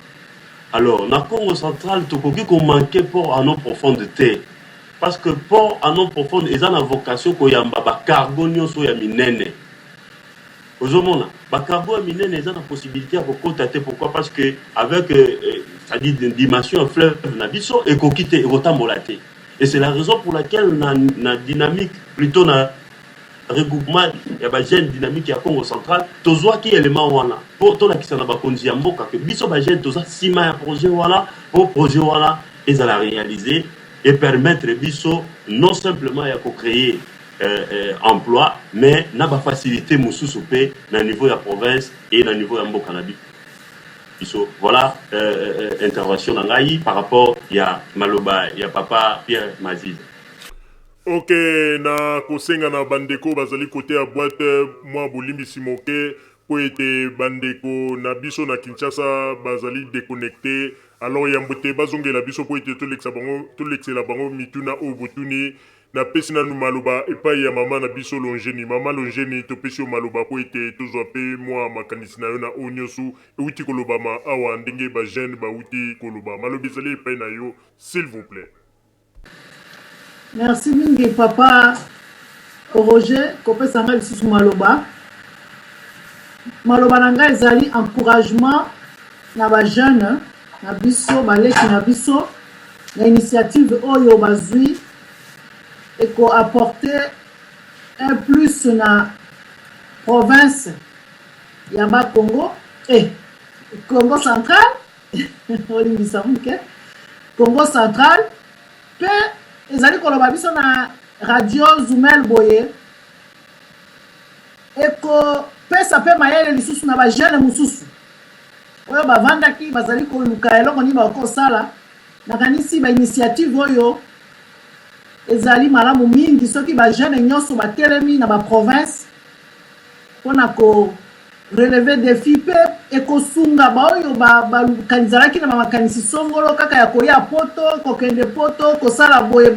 S10: Alors na Congo central tokoki ko manquer port en eau profonde te parce que port en eau profonde eza na vocation koyamba ba cargo nyonso ya minene ozomona ba cargo ya minene eza na possibilité ya kokota te. Pourquoi? Parce que avec c'est-à-dire une dimension fleuve na biso et kokite et kotambola te. Et c'est la raison pour laquelle na dynamique plutôt na regroupement ya ba jeune dynamique ya Congo central tozwa ki élément wana pour to la kisana ba konzi ya mboka que biso ba jeune toza sima ya projet wana pour projet wana ezala réaliser et permettre biso non simplement ya ko créer emploi mais na ba facilité mususu pe na niveau ya province et na niveau ya mboka na biso. Voilà intervention na ngai par rapport ya Maloba ya papa Pierre Maziza.
S1: Ok, na kosenga na bandeko bazali kote ya boîte mwa bolimbisi moke po ete bandeko na biso na Kinshasa bazali déconnecté. Alors yambote bazongela biso po ete tolexela bango mituna o botuni na pesi na nu Maloba epai ya mama na biso Longeni. Mama Longeni topesi yo Maloba po ete tozwa pe mwa makanisi na yo na onyosu euti koloba ma awa ndenge ba jeune ba uti koloba Maloba ezali epai na yo s'il vous plaît.
S7: Merci mingi papa Roger kopesa ngai lisusu Maloba. Maloba na ngai ezali encouragement na ba jeune na biso baleki na biso na initiative oyo bazwi et qu'on apporter un plus na province Yamba Congo et Congo central Congo central pe ezali koloba biso na radio Zumel boye et ko pesa pe mayele lisusu na ba jeune mususu oyo bavandaki bazali koluka eloko ni bakosala nakanisi ba initiative oyo ezali malamu mingi soki ba jeune nyonso batelemi na ba province pona ko relever défi pe ekosunga ba oyo bakanizalaki na makanisi songolo kaka ya koya poto kokende poto kosala boye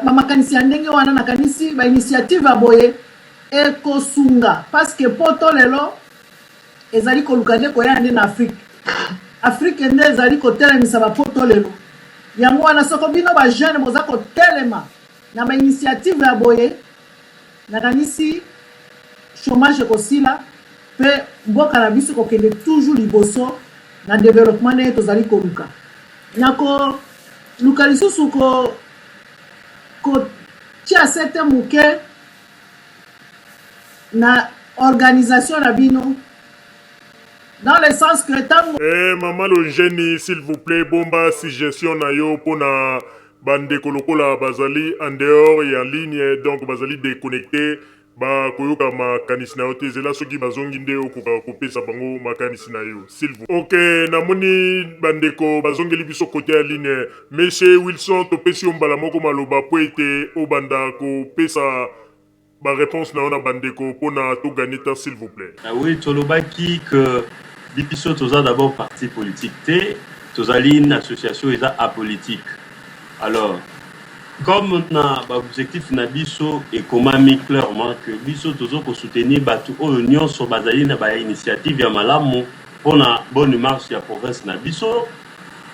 S7: makanisi ya ndenge wana nakanisi ba initiative boye ekosunga parce que poto lelo ezali koluka nde koya nde na Afrique Afrique nde ezali kotelemisa bapoto lelo yango wana soko bino bajeune boza kotelema na bainitiative ya boye nakanisi chômage ekosila mpe mboka na biso kokende toujours liboso na développement ndenge tozali koluka na koluka lisusu kotia sete moke na organisation na bino dans le sens que tango
S1: Maman Longeni, s'il vous plaît, bomba suggestion na yo pona bande kolokola bazali en dehors et en ligne, donc bazali déconnecté ba koyoka makanisi na yo te zela soki bazongi nde okoka kopesa bango makanisi na yo s'il vous. Ok, namoni bandeko bazongeli biso côté ya ligne. Monsieur Wilson topesi yo mbala moko maloba po ete obanda kopesa ba réponse na ona bandeko pona to gagner temps s'il vous plaît.
S10: Ah oui, tolobaki que biso toza d'abord parti politique te, tozali une association eza apolitique. Alors, comme na objectif na biso ekomami clairement que biso tozo ko soutenir batu oyo nyonso bazali na ba initiative ya malamu pona bonne marche ya province na biso,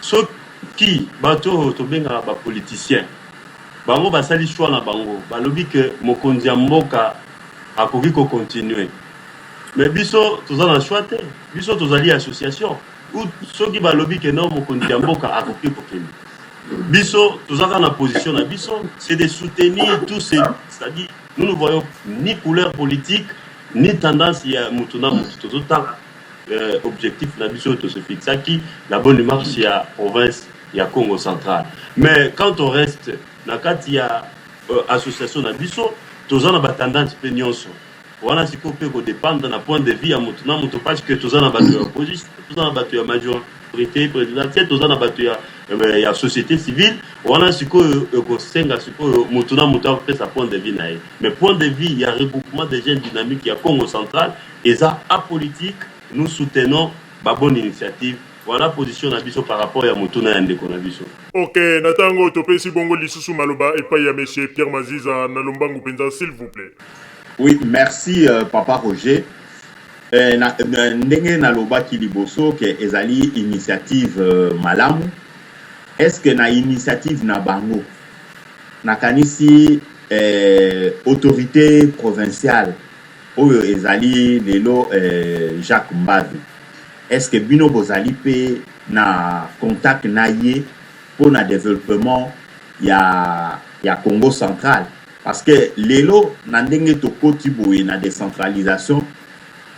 S10: soki batu oyo tobenga ba politiciens bango basali choix na bango balobi que mokonzi ya mboka akoki ko continuer. Mais biso toza na choix te, biso tozali association ou soki balobi que non mokonzi ya mboka akoki ko continuer. Biso tozaka na position na biso c'est de soutenir tous ces, c'est-à-dire nous ne voyons ni couleur politique ni tendance ya mutuna mutu tozotanga objectif na biso to se fixa qui la bonne marche ya province ya Congo central. Mais quand on reste na kati ya association na biso toza na ba tendance pe nyonso wana siko pe ko dépendre na point de vue ya mutuna mutu parce que toza na bato ya opposition toza na bato ya majorité présidentielle toza na bato ya société civile wana siko ko senga siko mutuna mutu pe sa point de vue na ye. Mais point de vue ya regroupement des jeunes dynamiques ya Congo central eza apolitique. Nous soutenons ba bonne initiative. Voilà position na biso par rapport à mutuna ya ndeko na biso.
S1: Ok, natango topesi bongo lisusu maloba epai ya monsieur Pierre Maziza na lombangu penza s'il vous plaît.
S9: Oui, merci Papa Roger. Ndenge na loba ki liboso ke ezali initiative malamu. Est-ce que na initiative na bango na kanisi autorité provinciale oyo ezali lelo Jacques Mbavi? Est-ce que bino bozali pe na contact na ye pour na développement ya Congo central? Parce que lelo na ndenge to koti boye na décentralisation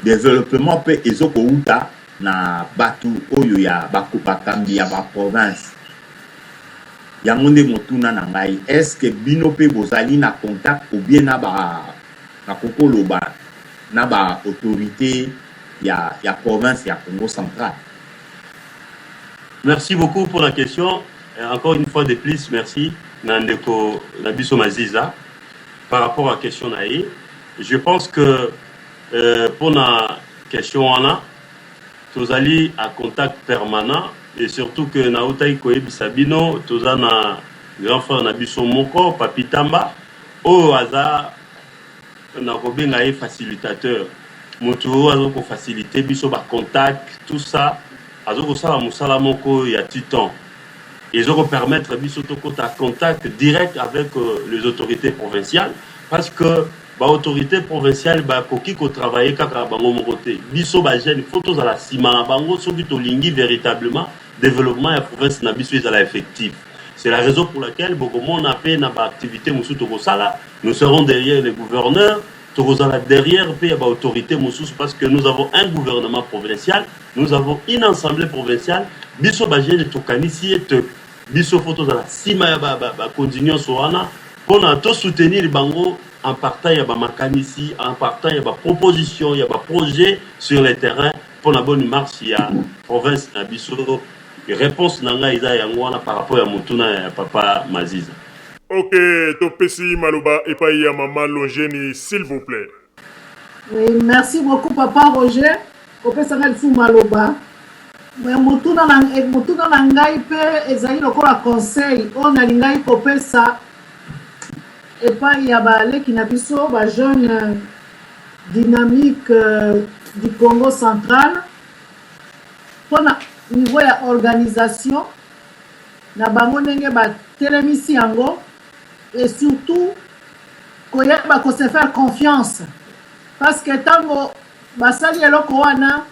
S9: développement pe ezoko uta na batu oyo ya bakambi ya ba province ya monde motuna na ngai. Est-ce que bino pe bozali na contact ou bien na kokolo na ba autorité ya province ya Congo central?
S10: Merci beaucoup pour la question. Encore une fois de plus, merci Nandeko Nabiso Maziza par rapport à la question naïe. Je pense que pour la question wana tozali à contact permanent et surtout que naotai koyebi sabino tozana grand frère Nabiso moko Papitamba o aza na kobenga ye facilitateur. Moto azoko faciliter biso ba contact tout ça azoko sala musala moko ya titan ezoko permettre biso to contact direct avec les autorités provinciales parce que ba autorité provinciale ba koki ko travailler kaka bango moko te biso ba jeune photos à la sima bango soki to lingi véritablement développement ya province na biso ezala effectif. C'est la raison pour laquelle beaucoup na pe na ba activité musu to sala nous serons derrière les gouverneurs derrière l'autorité parce que nous avons un gouvernement provincial, nous avons une assemblée provinciale, biso bagé de tokanisi et biso photos à la sima ba continuer soana pour nous soutenir bango en partant ya ba makanisi en partant ya ba proposition ya ba projet sur le terrain pour la bonne marche ya province na biso. Réponse nanga isa yango par rapport à mutuna ya Papa Maziza.
S1: Ok, topesi maloba epai ya Maman Longeni, s'il vous plaît.
S7: Oui, merci beaucoup Papa Roger. Kopesa ngai fu maloba. Mais mutuna na ngai pe ezali lokola conseil on a ngai kopesa epai ya baleki na biso ba jeune dynamique du Congo central. niveau ya organisation na bango ndenge batelemisi yango et surtout koyeba ko se faire confiance parce que tango basali eloko wana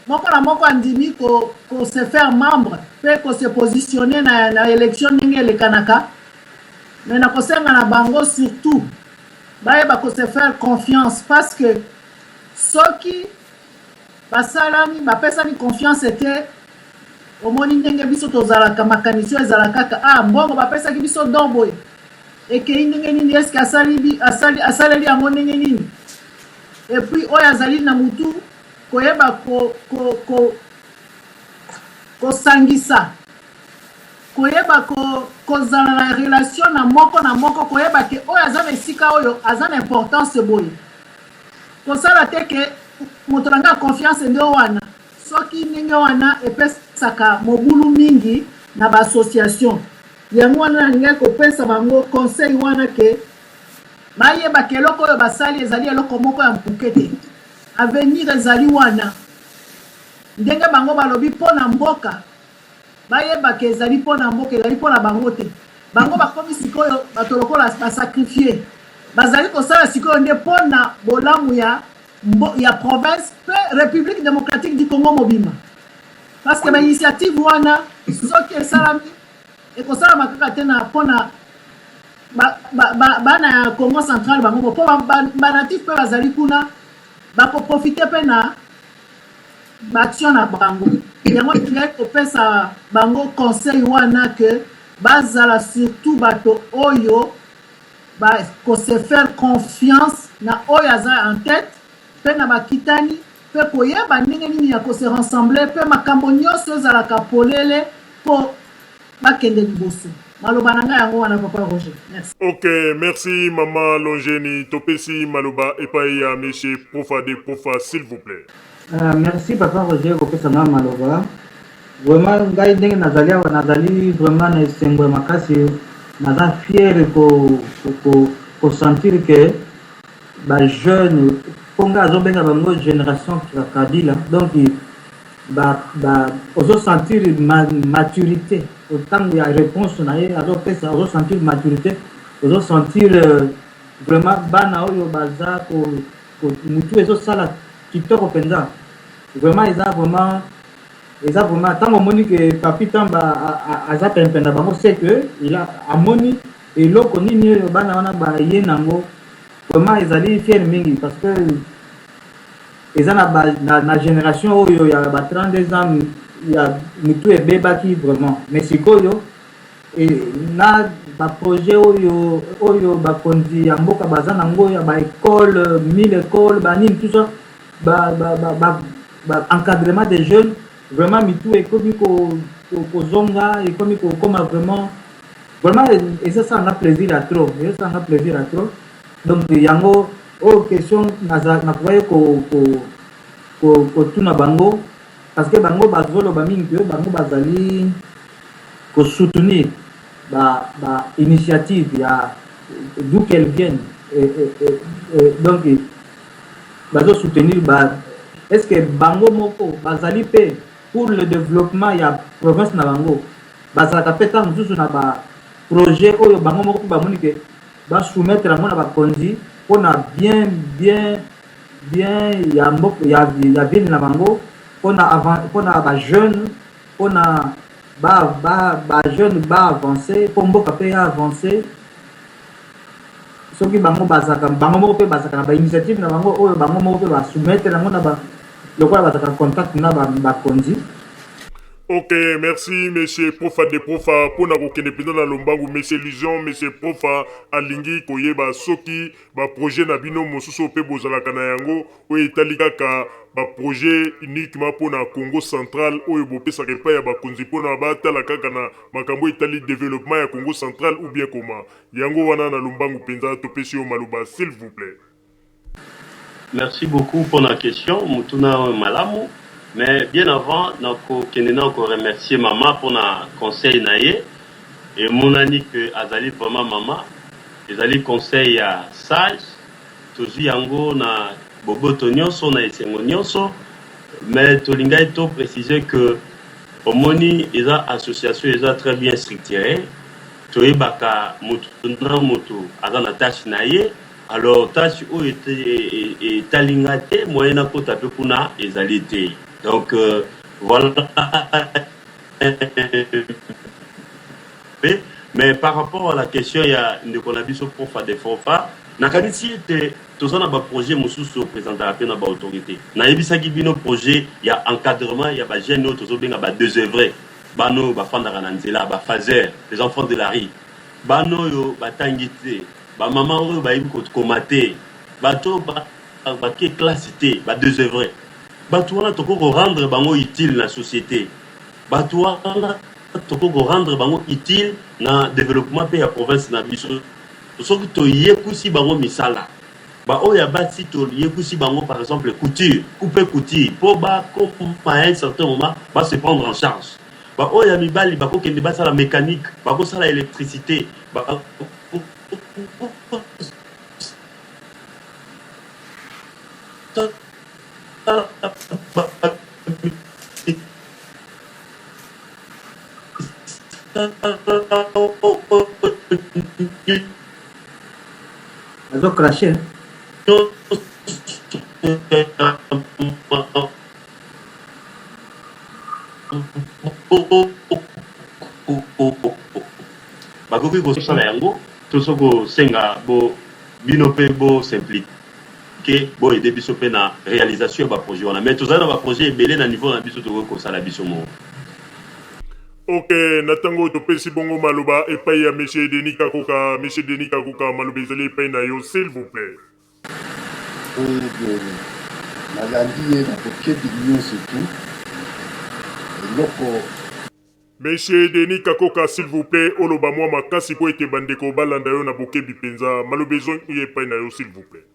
S7: moko na moko andimi ko se faire membre pe ko se positionner na élection ndenge elekanaka mais na kosenga na bango surtout bayeba ko se faire confiance parce que soki basalami bapesani confiance ete omoni ndenge biso tozalaka makanisi ezalaka kaka mbongo bapesaki biso don boye ekei ndenge nini eske asaleli yango ndenge nini et puis oyo azali na mutu koyeba kosangisa koyeba kozala na relation na moko koyeba ke oyo aza na esika oyo aza na importance boye kosala te ke moto nanga confiance nde wana soki ndenge wana epesaka mobulu mingi na baassociation yango wana nalingai kopesa bango conseil wana ke bayeba ke eloko oyo basali ezali eloko moko ya mpuke te avenir ezali wana ndenge bango balobi mpo na mboka bayeba ke ezali mpo na mboka ezali mpo na bango te bango bakomi sikoyo bato lokola basakrifie bazali kosala sikoyo nde mpo na bolamu ya province pe République démocratique du Congo mobima parce que bainitiative wana soki esalami ekosalama kaka te na mpo na bana ya Congo central bango mpo banatif mpe bazali kuna bakoprofite mpe na baaction na bango yango tingai kopesa bango conseil wana ke bazala surtout bato oyo kose faire confiance na oyo aza en tête mpe na bakitani mpe koyeba ndenge nini ya kose rassembler mpe makambo nyonso ezalaka polele mpo bakende liboso maloba na ngai yango wana papa Roger merci.
S1: Ok, merci mama Longeni topesi maloba epai ya monsieur Profa de Profa s'il vous plaît.
S6: Merci papa Roger kopesa nga maloba vraiment ngai ndenge nazali awa nazali vraiment na esengo ya makasi naza fier kosentir ke bajeune mpo nga azobenga bango génération kabila donc ozosentir maturité otango ya réponse na ye azopesa ozosentir maturité ozosentir vraiment bana oyo baza mutu ezosala kitoko mpenza vraiment eza vraiment ntango omoni ke papi tamba aza pempe na bango c'est que amoni eloko nini oyo bana wana baye nango vraiment ezali fier mingi parce que eza na génération oyo ya ba 32 ans ya mutu ebebaki vraiment mais sikoyo na baprojet oyo bakonzi ya mboka baza nango ya baécole 1000 école banini tout ça encadrement des jeunes vraiment mitu ekomi kozonga ekomi kokoma vraiment ezosanga plaisir à trop donc yango oyo question nakoki kotuna bango parce que bango bazoloba mingi pe bango bazali kosoutenir initiative ya d'où qu'elle vienne donc bazosoutenir est-ce que bango moko bazali pe pour le développement ya province na bango bazalaka pe ntango mosusu na baprojet oyo bango moko bamoni ke basoumettre yango na bakonzi mpona bien ya mboka ya ville na bango mpona bajeune mpona bajeune baavance mpo mboka mpe ya avance soki bango moko mpe bazalaka na bainitiative na bango oyo bango moko mpe basoumettre yango na lokola bazalaka contact na bakonzi.
S1: Ok, merci monsieur Profa de Profa pour na kokende pena na lombangu monsieur Lijon monsieur Profa alingi koyeba soki ba projet na bino mosusu pe bozalaka na yango oyo etali kaka ba projet uniquement pour na Congo central oyo bopesaka epai ya bakonzi mpona batala kaka na makambo etali développement ya Congo central ou bien comment yango wana na lombangu mpenza topesi yo maloba s'il vous plaît.
S10: Merci beaucoup pour la question mutuna malamu. Mais bien avant, je encore remercier maman pour le conseil naie et mon ami que azali vraiment maman, azali conseil à sage, toujours yango na boboto nyonso na esengo nyonso mais tolinga eto préciser que omoni eza association eza très bien structurée toyebaka moto na moto aza na tâche na ye alors tâche oyo etalinga te moyen na kota mpe kuna ezali te donc voilà. Mais par rapport à la question il y a ndeko na biso profa de fofa nakanisi ete toza na baprojet mosusu opresentaka mpe na baautorité nayebisaki bino projet ya encadrement ya bajeune oyo tozobenga badésœuvré bano oyo bafandaka na nzela bafaser les enfants de la rue bano oyo batangi te bamama oyo bayebi kokoma te bato bake classe te badésœuvré bato wana tokoko rendre bango utile na société bato wana tokoko rendre bango utile na développement mpe ya province na biso soki toyekusi bango misala baoyo basi toyekusi bango par exemple couture coupe couture mpo bakoma à un certain moment se prendre en charge baoyo mibali bakokende basala mécanique bakosala électricité
S6: Azo craché.
S10: bakoki kosala yango toso kosenga bino mpe bosimplike boyede biso mpe na réalisation ya baprojet wana mais tozali na baprojet ebele na niveau na biso tokoki kosala biso moko.
S1: Ok, na ntango topesi bongo maloba epai ya monsieur Denis Kakoka maloba ezali epai na yo s'il vous plaît.
S8: nalandi ye na bokebi nyonso tu eloko.
S1: Monsieur Denis Kakoka s'il vous plaît oloba mwa makasi po ete bandeko balanda yo na bokebi mpenza maloba ezongi epai na yo s'il vous plaît.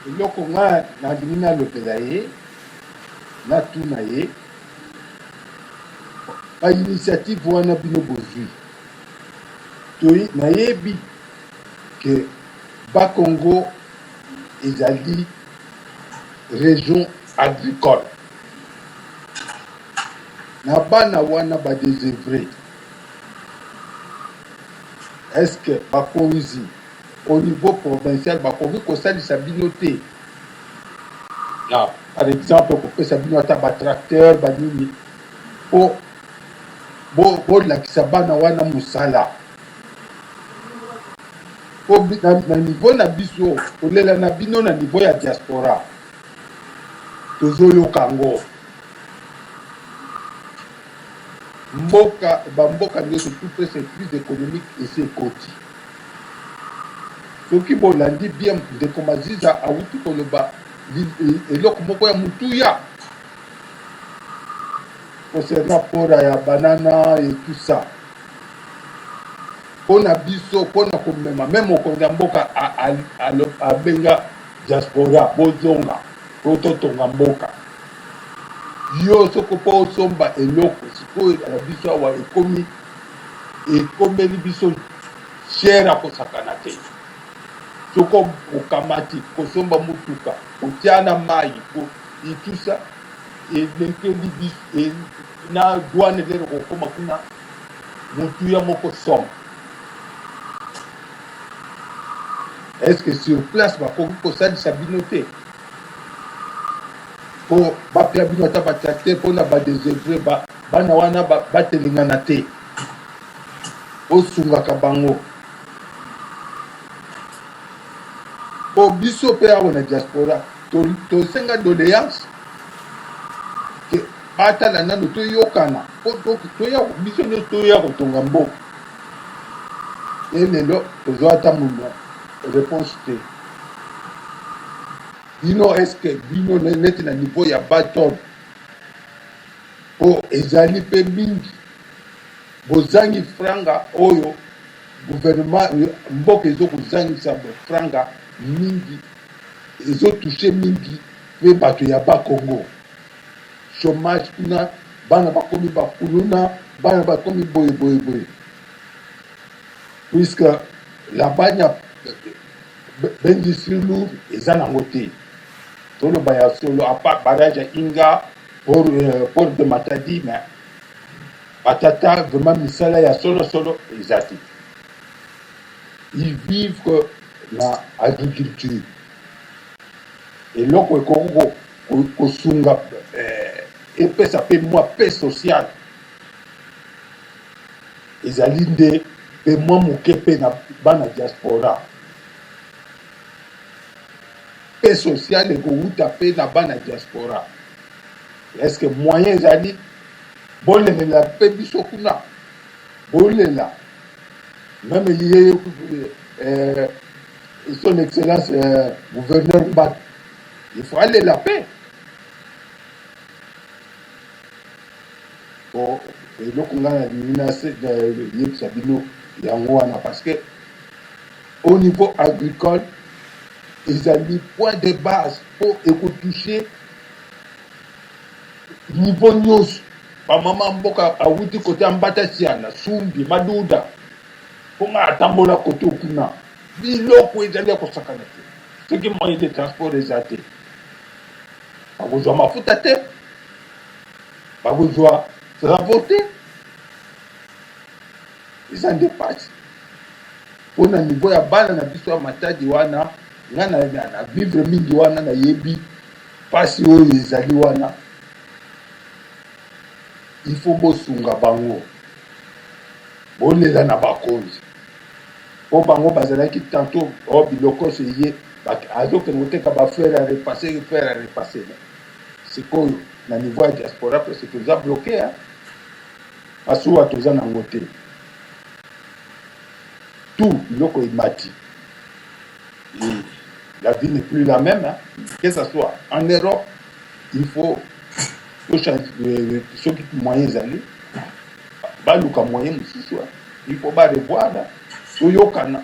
S8: eloko nga nandimi nalobela ye natuna ye bainitiative wana bino bozwi nayebi ke bakongo ezali région agricole na bana wana badésœuvré est-ce que bakonzi au niveau provincial bakoki kosalisa bino te par exemple kopesa bino ata batracteur banini po bolakisa bana wana mosala po na niveau na biso kolela na bino na niveau ya diaspora tozoyoka ngo bamboka nyonso tout peut se crise économique esi ekoti soki bolandi bien ndeko maziza awuti koloba eloko moko ya mutuya concernant pora ya banana et tout ça mpona biso mpona komema me mokonzi ya mboka abenga diaspora bozonga po totonga mboka yo soko mpo osomba eloko sikoyo na biso awa ekomeli biso chere akosakana te soko okamati kosomba mutuka kotia na mai itusa elekeli biso na douane lero kokoma kuna motuya moko soma est-ce que sur place bakoki kosalisa bino te po bapia bino ata batracteur mpona badésœuvré bana wana batelengana te osungaka bango po biso mpe awa na diaspora tosenga doléance ke batala nano toyokana biso nyonso toya kotonga mboka elelo tozwa ata mono réponse te bino est-ce que bino neti na niveau ya baton po ezali mpe mingi bozangi franga oyo gouvernement mboka ezokozangisa franga mingi ezotouche mingi mpe bato ya bakongo chômage kuna bana bakomi bakuluna bana bakomi boye puisque la banya b'industrie lourde eza nango te toloba ya solo apa barrage ya inga pour de Matadi, mais Patata, vraiment, misala ya solo, exact. Ils vivent dans l'agriculture. Et là, qu'on sunga, et puis ça fait moi paix sociale. Ils allient et moi, mon kepe na bana diaspora. Paix sociale et qu'on tape na bana diaspora. Est-ce que moyens allient? Bon, la paix du sokuna. Bon, là. Même son excellence gouverneur Mbad. Il faut aller la paix. Bon, et donc on a menacé de Sabino Yangoana parce que au niveau agricole, ils ont mis point de base pour toucher niveau news. Ba maman mboka a wuti côté ambata siana sumbi maduda. Pour atambola côté kuna. Biloko ezali ko sakana. Ce qui moyen de transport des athées. Ba besoin mafuta te. Ba besoin rapporter. Ils en dépassent. Pour un niveau ya bana na biso matadi wana ngana na vivre mingi wana na yebi pasi o ezali wana. Il faut bosunga bango. Bolela na bakonzi. Po bango bazalaki tantôt o biloko seye azoke ngoteka ba faire à repasser. C'est quoi na niveau de diaspora parce que nous a bloqué hein. Asuwa toza na ngote. Tout biloko imati. La vie n'est plus la même hein. Que ça soit en Europe, il faut ceux qui moyens aller baluka moyen mususu il faut ba revoir toyokana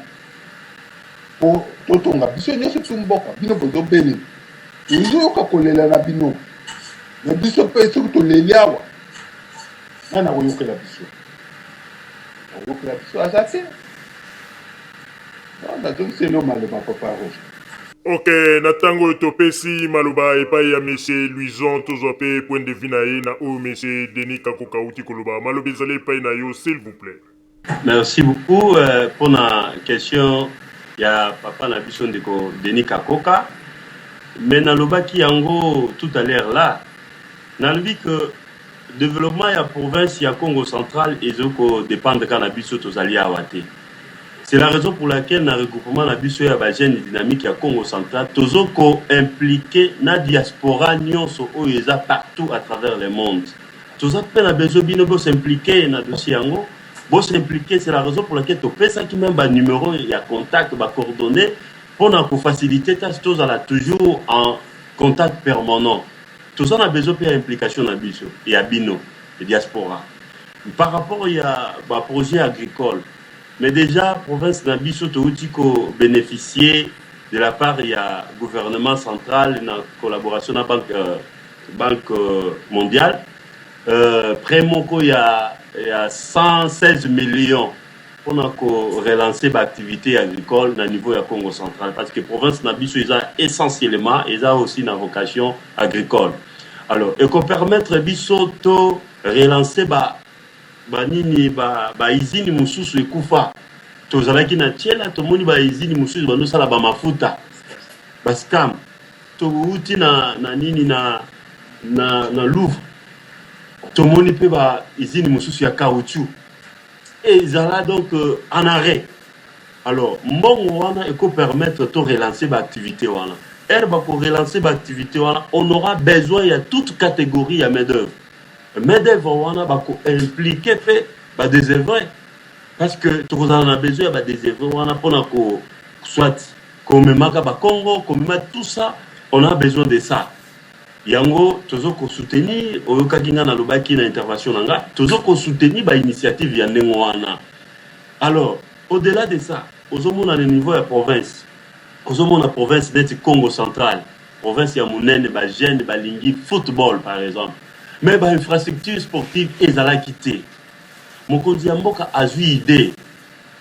S8: po totonga biso nyonso tumboka bino bozo bene toyoka kolela na bino na biso pe soki toleli awa nana koyokela biso azate nazongiselo maloba papa Roger.
S1: Ok, na tango topesi maloba epai ya monsieur Luison tozwa pe point de vue na ye na o monsieur Denis Kakoka uti koloba maloba ezali epai na yo s'il vous plaît.
S10: Merci beaucoup pour la question ya papa na biso ndeko Denis Kakoka. Mais na loba ki yango tout à l'heure là, na lobi que développement ya province ya Congo central ezoko dépendre kana biso tozali awate. C'est la raison pour laquelle dans le regroupement de la ya bagène dynamique à Congo central, tozoko impliqué na diaspora nyonso oyeza partout à travers le monde. Toza pe na besoin bino bo s'impliquer na dossier yango, bo s'impliquer c'est la raison pour laquelle to pesa ki même ba numéro ya contact ba coordonnées pour na ko faciliter ta toza la toujours en contact permanent. Toza na besoin pe implication na biso et à bino et diaspora. Par rapport à ba projet agricole. Mais déjà, province d'Abisso Toutiko bénéficier de la part du gouvernement central en collaboration avec la Banque mondiale. Prémoko, il y a 116 millions pour relancer l'activité agricole au niveau du Congo central. Parce que la province d'Abisso, essentiellement, ils ont aussi une vocation agricole. Alors, et qu'on permettre Abisso de relancer banini ba izini mususu ekufa tozalaki na tiela tomoni ba izini mususu bando sala ba mafuta baskam to uti na nini na Louvre tomoni pe ba izini mususu ya caoutchouc et izala donc en arrêt. Alors mbongo wana eko permettre to relancer ba activité wana herba pour relancer ba activité wana on aura besoin de toute catégorie ya main-d'œuvre. Main-d'œuvre wana bako impliqué fait des œuvres parce que tout on a besoin des œuvres wana pour ko soit comme maka ba Congo comme tout ça on a besoin de ça yango tozo ko soutenir oyoka kinga na lobaki na intervention nanga tozo ko soutenir ba initiative ya ndengo wana. Alors au-delà de ça ozomona na niveau ya province ozomona province d'être Congo central province ya munene ba jeune ba lingi football par exemple. Mais bah infrastructure sportive ezala quitté. Mokonzi ya mboka azui idée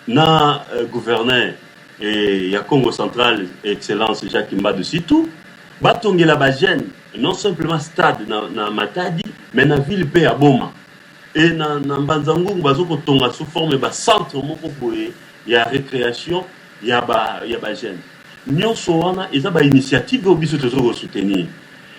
S10: na gouverneur et ya Congo central excellence Jacques Mbadu Sitou batongela ba jeune non simplement stade na Matadi, mais na ville pe ya Boma. Et na Mbanzangu bazoko tonga sous forme ba centre moko boye ya récréation ya ba jeune. Nyonso wana eza ba initiative obiso tozoko soutenir.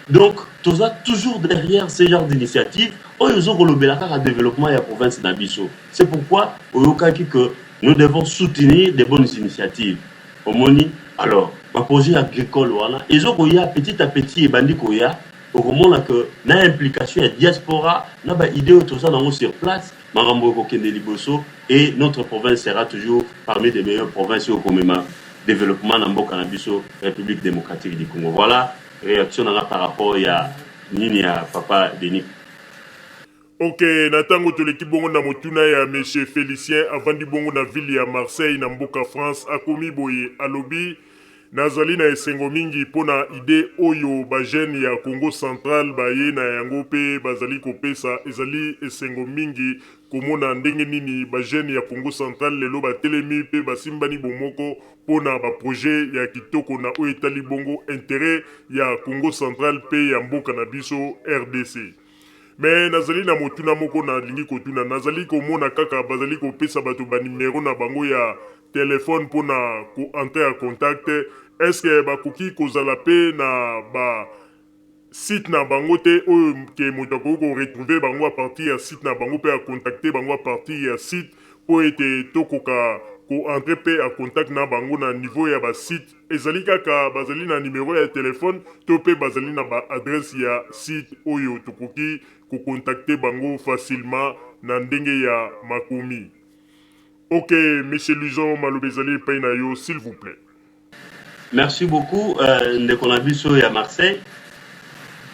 S10: Donc toza toujours derrière ce genre d'initiative oyo zoko lobela kaka développement ya province na biso. C'est pourquoi oyokaki que nous devons soutenir des bonnes initiatives. Omoni alors ma projet agricole wana ezoko ya petit à petit ebandi koya okomona que na implication ya diaspora na ba idée otoza nango sur place makambo kokende liboso et notre province sera toujours parmi les meilleures provinces au commun développement na mboka na biso République démocratique du Congo. Voilà réaction na par rapport ya nini ya papa Denis.
S1: Ok, natango toleki bongo na motuna ya monsieur Félicien avandi bongo na ville ya Marseille na mboka France akomi boye alobi nazali na esengo mingi pona ide oyo ba jeune ya Congo Central baye na yango pe bazali kopesa ezali esengo mingi komona ndenge nini ba jeune ya Congo Central lelo batelemi pe basimbani bomoko pona ba projet ya kitoko na oyo etali bongo intérêt ya Congo Central pe ya mboka na biso RDC. Mais nazali na motuna moko na lingi kotuna nazali komona kaka bazali kopesa bato ba numero na bango ya téléphone pona ko entrer en contact. Est-ce que bakoki kozala pe na ba site na bango te oyo ke moto ko retrouver bango à partir ya site na bango pe a contacter bango à partir ya site po ete tokoka ko entrer pe a contact na bango na niveau ya ba site ezali kaka bazali na numéro ya téléphone to pe bazali na ba adresse ya site oyo tokoki ko contacter bango facilement na ndenge ya makomi. Ok, monsieur Lujon Malobezali Painayo, s'il vous plaît.
S10: Merci beaucoup, Ndekonabiso et à Marseille.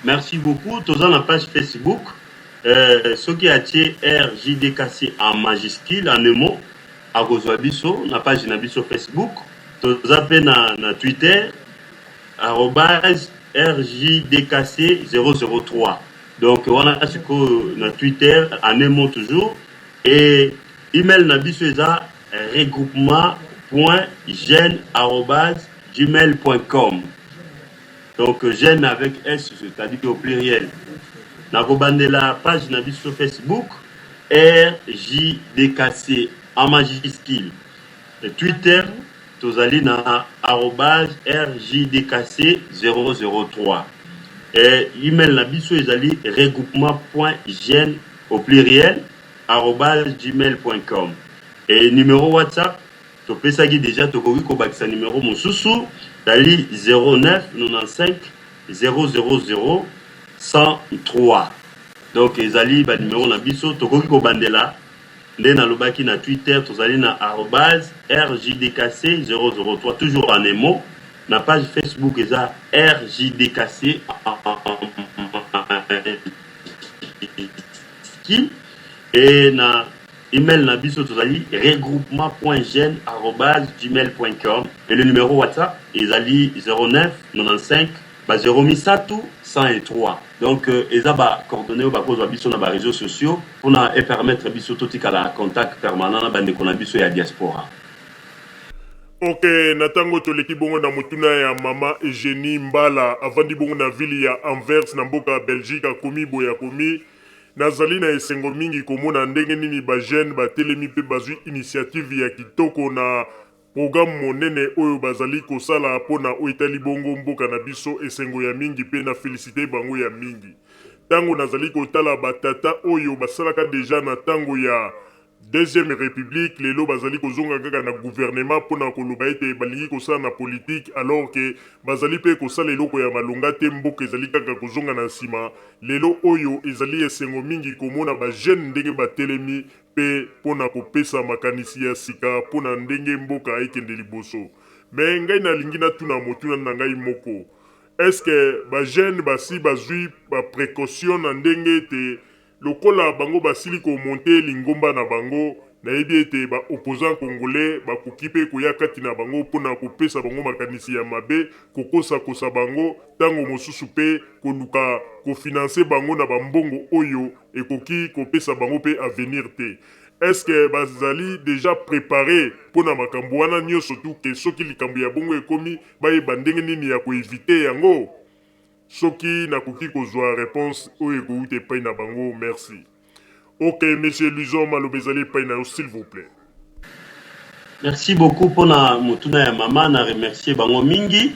S10: Merci beaucoup. Tous en la page Facebook. Ce qui a été RJDKC en majuscule, en un mot, à Gozoabiso, la page Nabiso Facebook. Tous en na Twitter, @RJDKC 003. Donc, on a ce que na Twitter, en un mot toujours. Et email Nabiso est à regroupement.jeune@gmail.com. Donc, jeune avec S, c'est-à-dire au pluriel. Nakobande la page Nabiso sur Facebook, RJDKC en majuscule. Et Twitter, tozali na @RJDKC 003. Et email Nabiso ezali regroupement.jeune au pluriel @gmail.com. Et numéro WhatsApp, tu peux ça déjà tu peux ça numéro mon sous dali 09 95 000 103. Donc ezali ba numéro na biso to ko bandela nde na lobaki na Twitter tozali na @RJDKC 003 toujours en émo na page Facebook eza RJDKC et na email na biso tozali regroupement.jeune@gmail.com et le numéro WhatsApp ezali 09 95 0103. Donc ezaba coordonnées ba cause biso na ba réseaux sociaux pour na permettre biso totika la contact permanent na bande kona biso ya diaspora.
S1: Ok, natango toleki bongo na motuna ya mama Eugénie Mbala avandi bongo na ville ya Anvers na mboka Belgique akomi boya komi nazali na esengo mingi komona ndenge nini ba jeune batelemi pe bazwi initiative ya kitoko na programme monene oyo bazali kosala pona oyo etali bongo mboka na biso esengo ya mingi pe na félicité bango ya mingi. Tango nazali kotala batata oyo basalaka deja na tango ya Deuxième République lelo bazali kozonga kaka na gouvernement pona koloba ete balingi kosala na politique alors que bazali pe kosala eloko ya malonga te mboka ezali kaka kozonga na nsima lelo oyo ezali esengo mingi komona ba jeune ndenge batelemi pe pona kopesa makanisi ya sika pona ndenge mboka ekende liboso. Mais ngai nalingi natuna motuna na ngai moko, est-ce que ba jeune basi bazwi ba précaution na ndenge te lokola bango basili komonte lingomba na bango nayebi ete ba opposant congolais bakoki pe koya kati na bango mpona kopesa bango makanisi ya mabe kokosa bango tango mosusu pe koluka kofinanse bango na bambongo oyo ekoki kopesa bango pe avenir te. Est-ce que bazali déjà préparé mpona makambo wana nyonso tu ke soki likambo ya bongo ekomi bayeba ndenge nini ya koevite yango? soki nakoki kozwa réponse oyo ekouta epai na bango. Merci. Ok, monsieur Luison maloba ezali epai na yo, s'il vous plaît.
S10: Merci beaucoup pour na mutuna ya mama na remercier bango mingi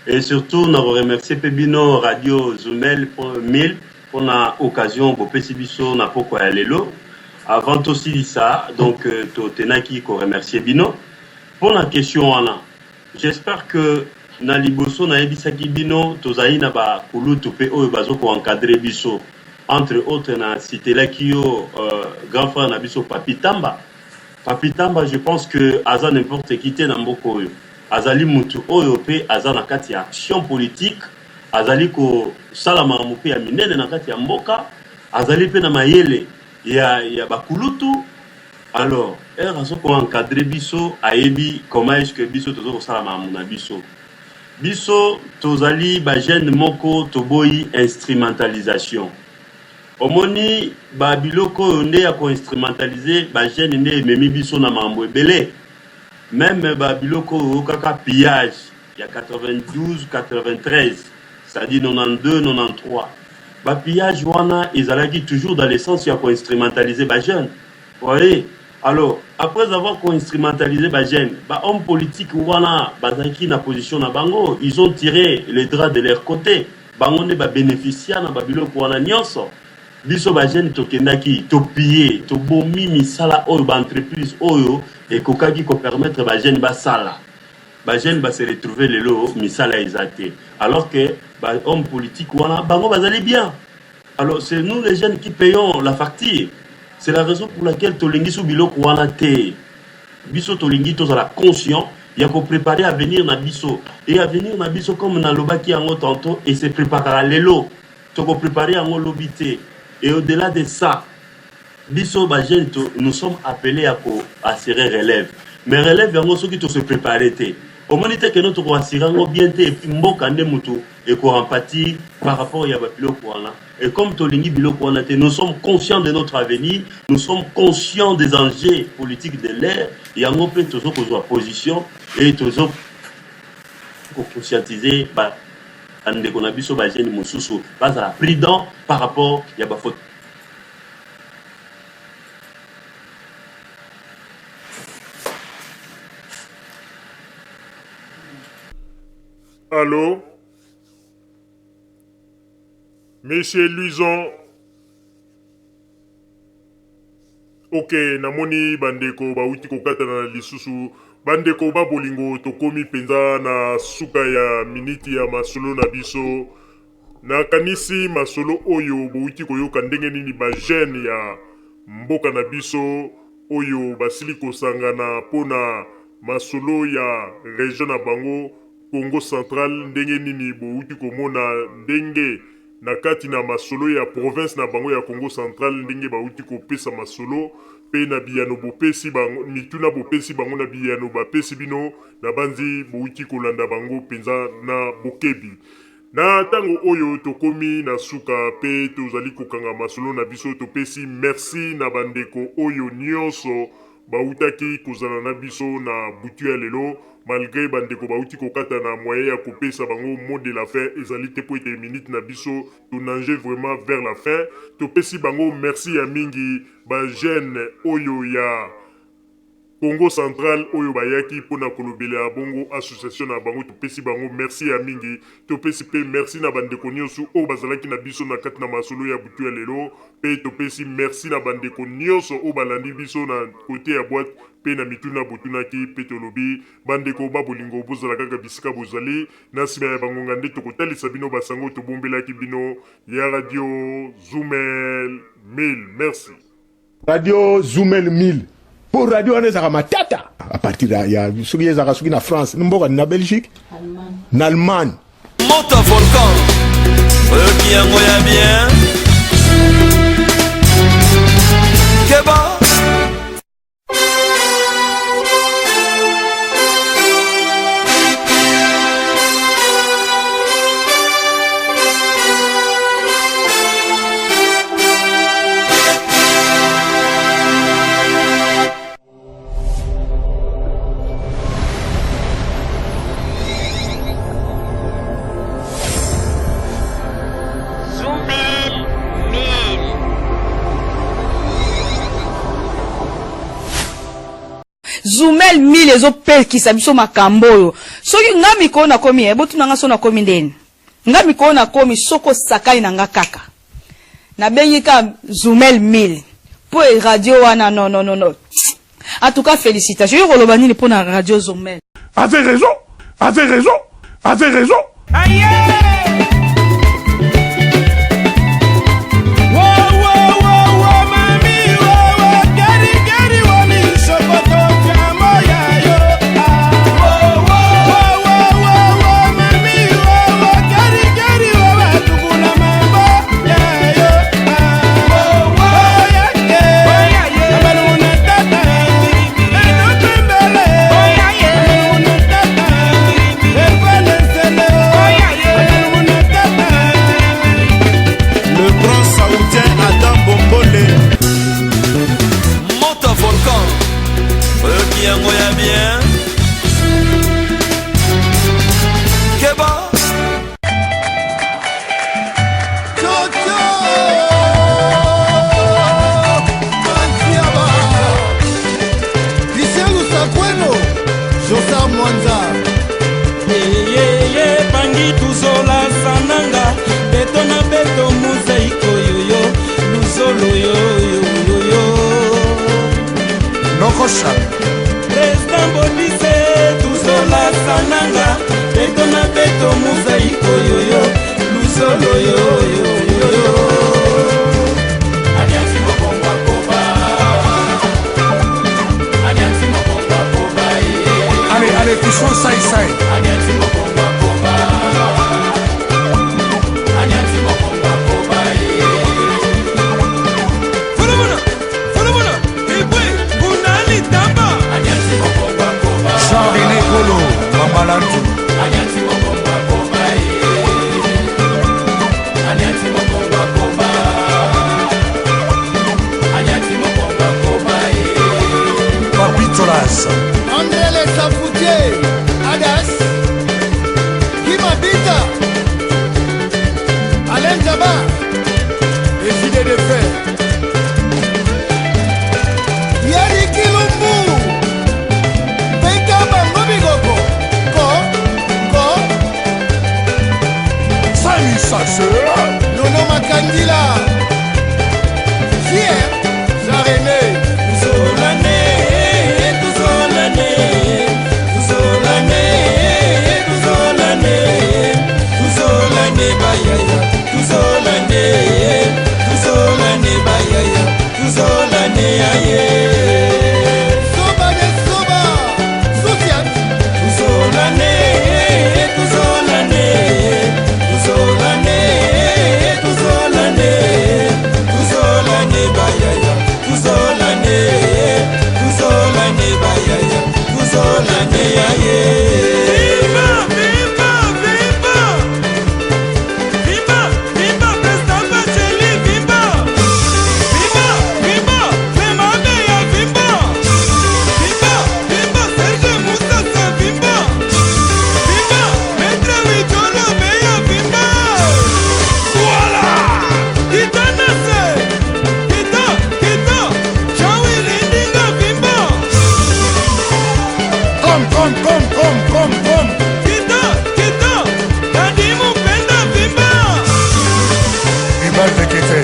S10: et surtout na remercier Pebino Radio Zumel 1000 pour na occasion bopesi biso na poko ya lelo. Avant aussi ça, donc to tenaki ko remercier Bino pour la question wana. J'espère que na liboso na yebisaki Bino tozali na ba kulutu pe oyo bazoko encadrer biso, entre autres na cité la kio grand frère na biso Papi Tamba. Papi Tamba, je pense que aza n'importe qui te na mboko oyo. Azali mutu oyo pe aza na kati ya action politique, azali ko salama mupe ya minene na kati ya mboka, azali pe na mayele ya bakulutu. Alors, azo ko encadrer biso ayebi comment est-ce que biso tozo ko salama na biso. Biso tozali ba jeune moko toboyi instrumentalisation. Omoni ba biloko nde ya ko instrumentaliser ba jeune nde memi biso na mambo ebele. Même ba biloko kaka pillage ya 92 93, c'est-à-dire 92 93. Ba pillage wana ezalaki toujours dans le sens ya ko instrumentaliser ba jeune. Vous voyez? Alors, après avoir ko instrumentalisé ba jeune, ba homme politique wana bazaki na position na bango, ils ont tiré les draps de leur côté. Bango ne ba bénéficier na ba biloko wana nyonso. Biso ba jeune tokendaki to piller to bomi misala oyo ba entreprise oyo et kokaki ko permettre ba jeune ba sala ba jeune ba se retrouver lelo misala exacté, alors que ba homme politique wana bango bazali bien. Alors c'est nous les jeunes qui payons la facture. C'est la raison pour laquelle tolingi sou biloko wana te. Biso tolingi tozala conscient ya ko préparer à venir na biso et à venir na biso comme na lobaki yango tantôt et se préparer lelo to ko préparer yango lobité. Et au-delà de ça, biso ba jeune nous sommes appelés à assurer relève. Mais relève yango soki to se préparer te. Au moins que nous to assurer yango bien te et puis mboka nde mutu et ko empathie par rapport ya ba biloko wana. Et comme tolingi biloko wana te, nous sommes conscients de notre avenir, nous sommes conscients des enjeux politiques de l'ère. Yango pe tozo ko position et tozo ko conscientiser ba ande qu'on a biso ba jeune mususu bazala prudent par rapport ya ba faute.
S1: Allô? Monsieur Luison. Ok, namoni bandeko bauti kokata na lisusu. Bandeko ba bolingo tokomi penza na suka ya miniti ya masolo na biso. Na kanisi masolo oyo bauti koyoka ndenge nini ba jeune ya mboka na biso oyo basili kosangana pona masolo ya region na bango Congo Central, ndenge nini bauti komona ndenge na kati na masolo ya province na bango ya Congo Central ndenge bauti kopesa masolo pe na biyano bopesi bango mituna bopesi bango na biyano bapesi bino na banzi bauti kolanda bango penza na bokebi. Na tango oyo tokomi na suka pe tozali kokanga masolo na biso topesi merci na bandeko oyo nyonso bautaki kozala na biso na butu ya lelo. Malgré bandeko bauti kokata na moyen ya kopesa bango mot de la fin ezali te po ete minute na biso tonange vraiment vers la fin topesi bango merci ya mingi ba jeune oyo ya Congo Central oyo bayaki pona kolobela bongo association na bango topesi bango merci ya mingi topesi pe merci na bandeko nyonso oyo bazalaki na biso na kati na masolo ya butu ya lelo pe topesi merci na bandeko nyonso oyo balandi biso na kote ya boîte pe na mituna botunaki pe tolobi bandeko babolingo bozala kaka bisika bozali na nsima ya bangonga nde tokotalisa bino basango tobombelaki bino ya Radio Zumel 1000. Merci.
S3: Radio Zumel 1000 pour radio wana ezaka matata à partir ya soki ezaka soki na France mboka na Belgique na Allemagne
S4: Monta volcan qui yango ya bien Keba
S5: Zumel 1000 ezopelkisa biso makambo oyo soki nga mikolo nakomi botuna nga so nakomi ndeni nga mikolo nakomi soko sakai na nga kaka nabengi ka Zumel 1000 po radio wana non en tout cas félicitations yo koloba nini pour na radio Zumel.
S3: Avez raison.
S12: Aïe!
S13: Président Bonise, Tuzola Sananga, Betona Beto Mosaïko Yoyo, Luzolo Yoyo. Anyasi Mokomba Koba. Anyasi Mokomba Koba.
S3: Allez, touchons ça.
S13: Anyasi Mokomba Koba. Anyasi Mokomba Koba.
S3: Jean-René Kolo, Mamalantu.
S13: Anyasi Mokomba Koba. Anyasi Mokomba Koba. Anyasi Mokomba Koba.
S3: Papitolas.
S14: André les Safoutiers, Adas, Kimabita, Alain Jabba, décidé de faire. Yari Kilumbu, Beka Bambobigoko, Ko,
S3: Sami Sasseur,
S14: Nono Makandila, Fier, Jean-René,
S13: Zolane, Tuzolane, Tuzolane, Tuzolane, Tuzolane Bayaya, Tuzolane, Tuzolane Bayaya, Tuzolane Aye.
S14: Soba de Soba, Soufiat,
S13: Tuzolane, Tuzolane, Tuzolane, Tuzolane, Tuzolane Bayaya, Tuzolane, Tuzolane Bayaya, Tuzolane Aye. Viva, viva, viva! Viva, viva, Président Bacheli, viva! Viva, viva, Clément Beya, viva! Viva, viva, Serge Moussassa, viva! Viva, Maître Widjolo Beya, viva! Voilà! Kita Nase! Kita, Shawi Lindinga, viva!
S3: Comme.
S13: Kita, Dadi Mupenda, viva!
S3: Ibal Tekete.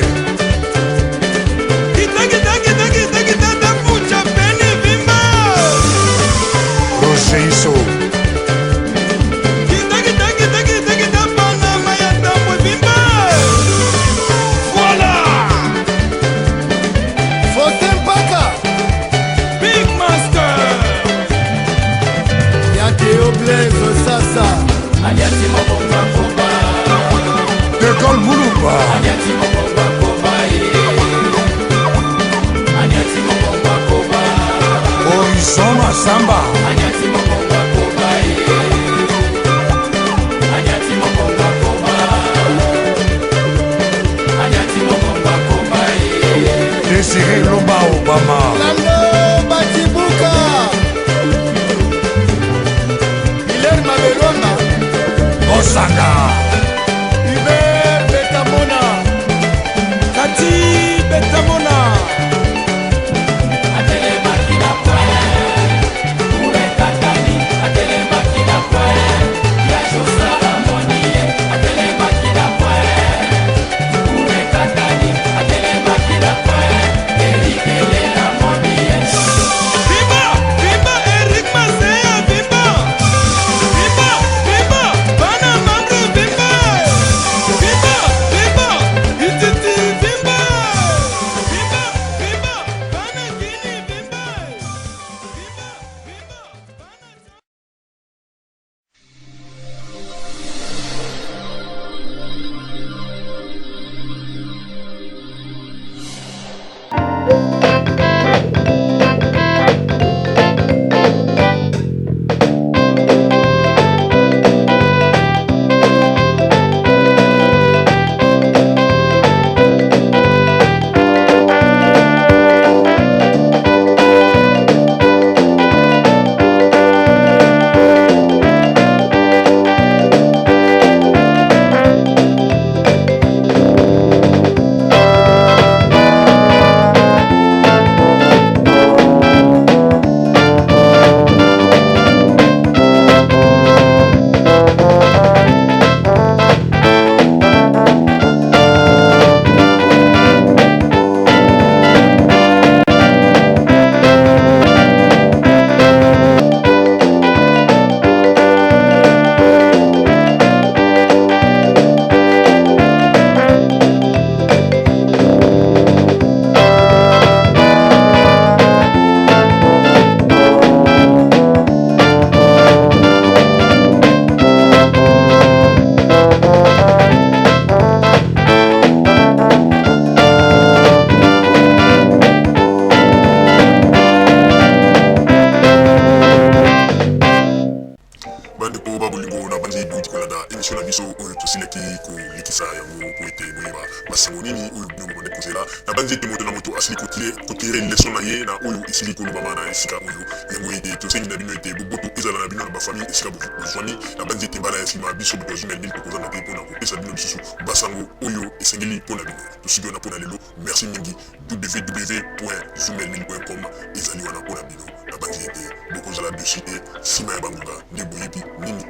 S13: Kita, Dafucha Beni, viva!
S3: Roger Iso.
S13: Kita, Panama ya Tambwe, viva! Voilà!
S14: Faustin Paka,
S13: Big Master!
S14: Yateo Blaise Sasa,
S13: Anyati Mokomba Koba!
S3: De Gaulle Moulumba.
S13: Anyati Mokomba Koba! Anyati Mokomba Koba!
S3: Horizon Massamba.
S13: Anyati Mokomba Koba! Anyati Mokomba Koba! Anyati Mokomba Koba!
S3: Désiré Lomba Obama.
S14: Lando Batibuka, Hilaire Mabelonga,
S3: Osaka.
S14: Hubert Betamona,
S13: Kati Betamona! Atele Makina Poe!
S1: émission na biso oyo tosilaki kolikisa yango po ete boyeba basango nini oyo bino bomande kozela na banzi ete moto na moto asili kotire leson na ye na oyo esili kolobama na esika oyo yango ete tosengi na bino ete boboto ezala na bino na bafamille esika bozwani na banzi ete mbala ya nsima biso boto Zumel Mil tokozanga te mpona kopesa bino lisusu basango oyo esengeli mpona bino tosiki wana mpona lelo merci mingi www.zumelmil.com ezali wana mpona bino na banzi ete bokozala dessus te nsima ya bangonga nde boyebi nini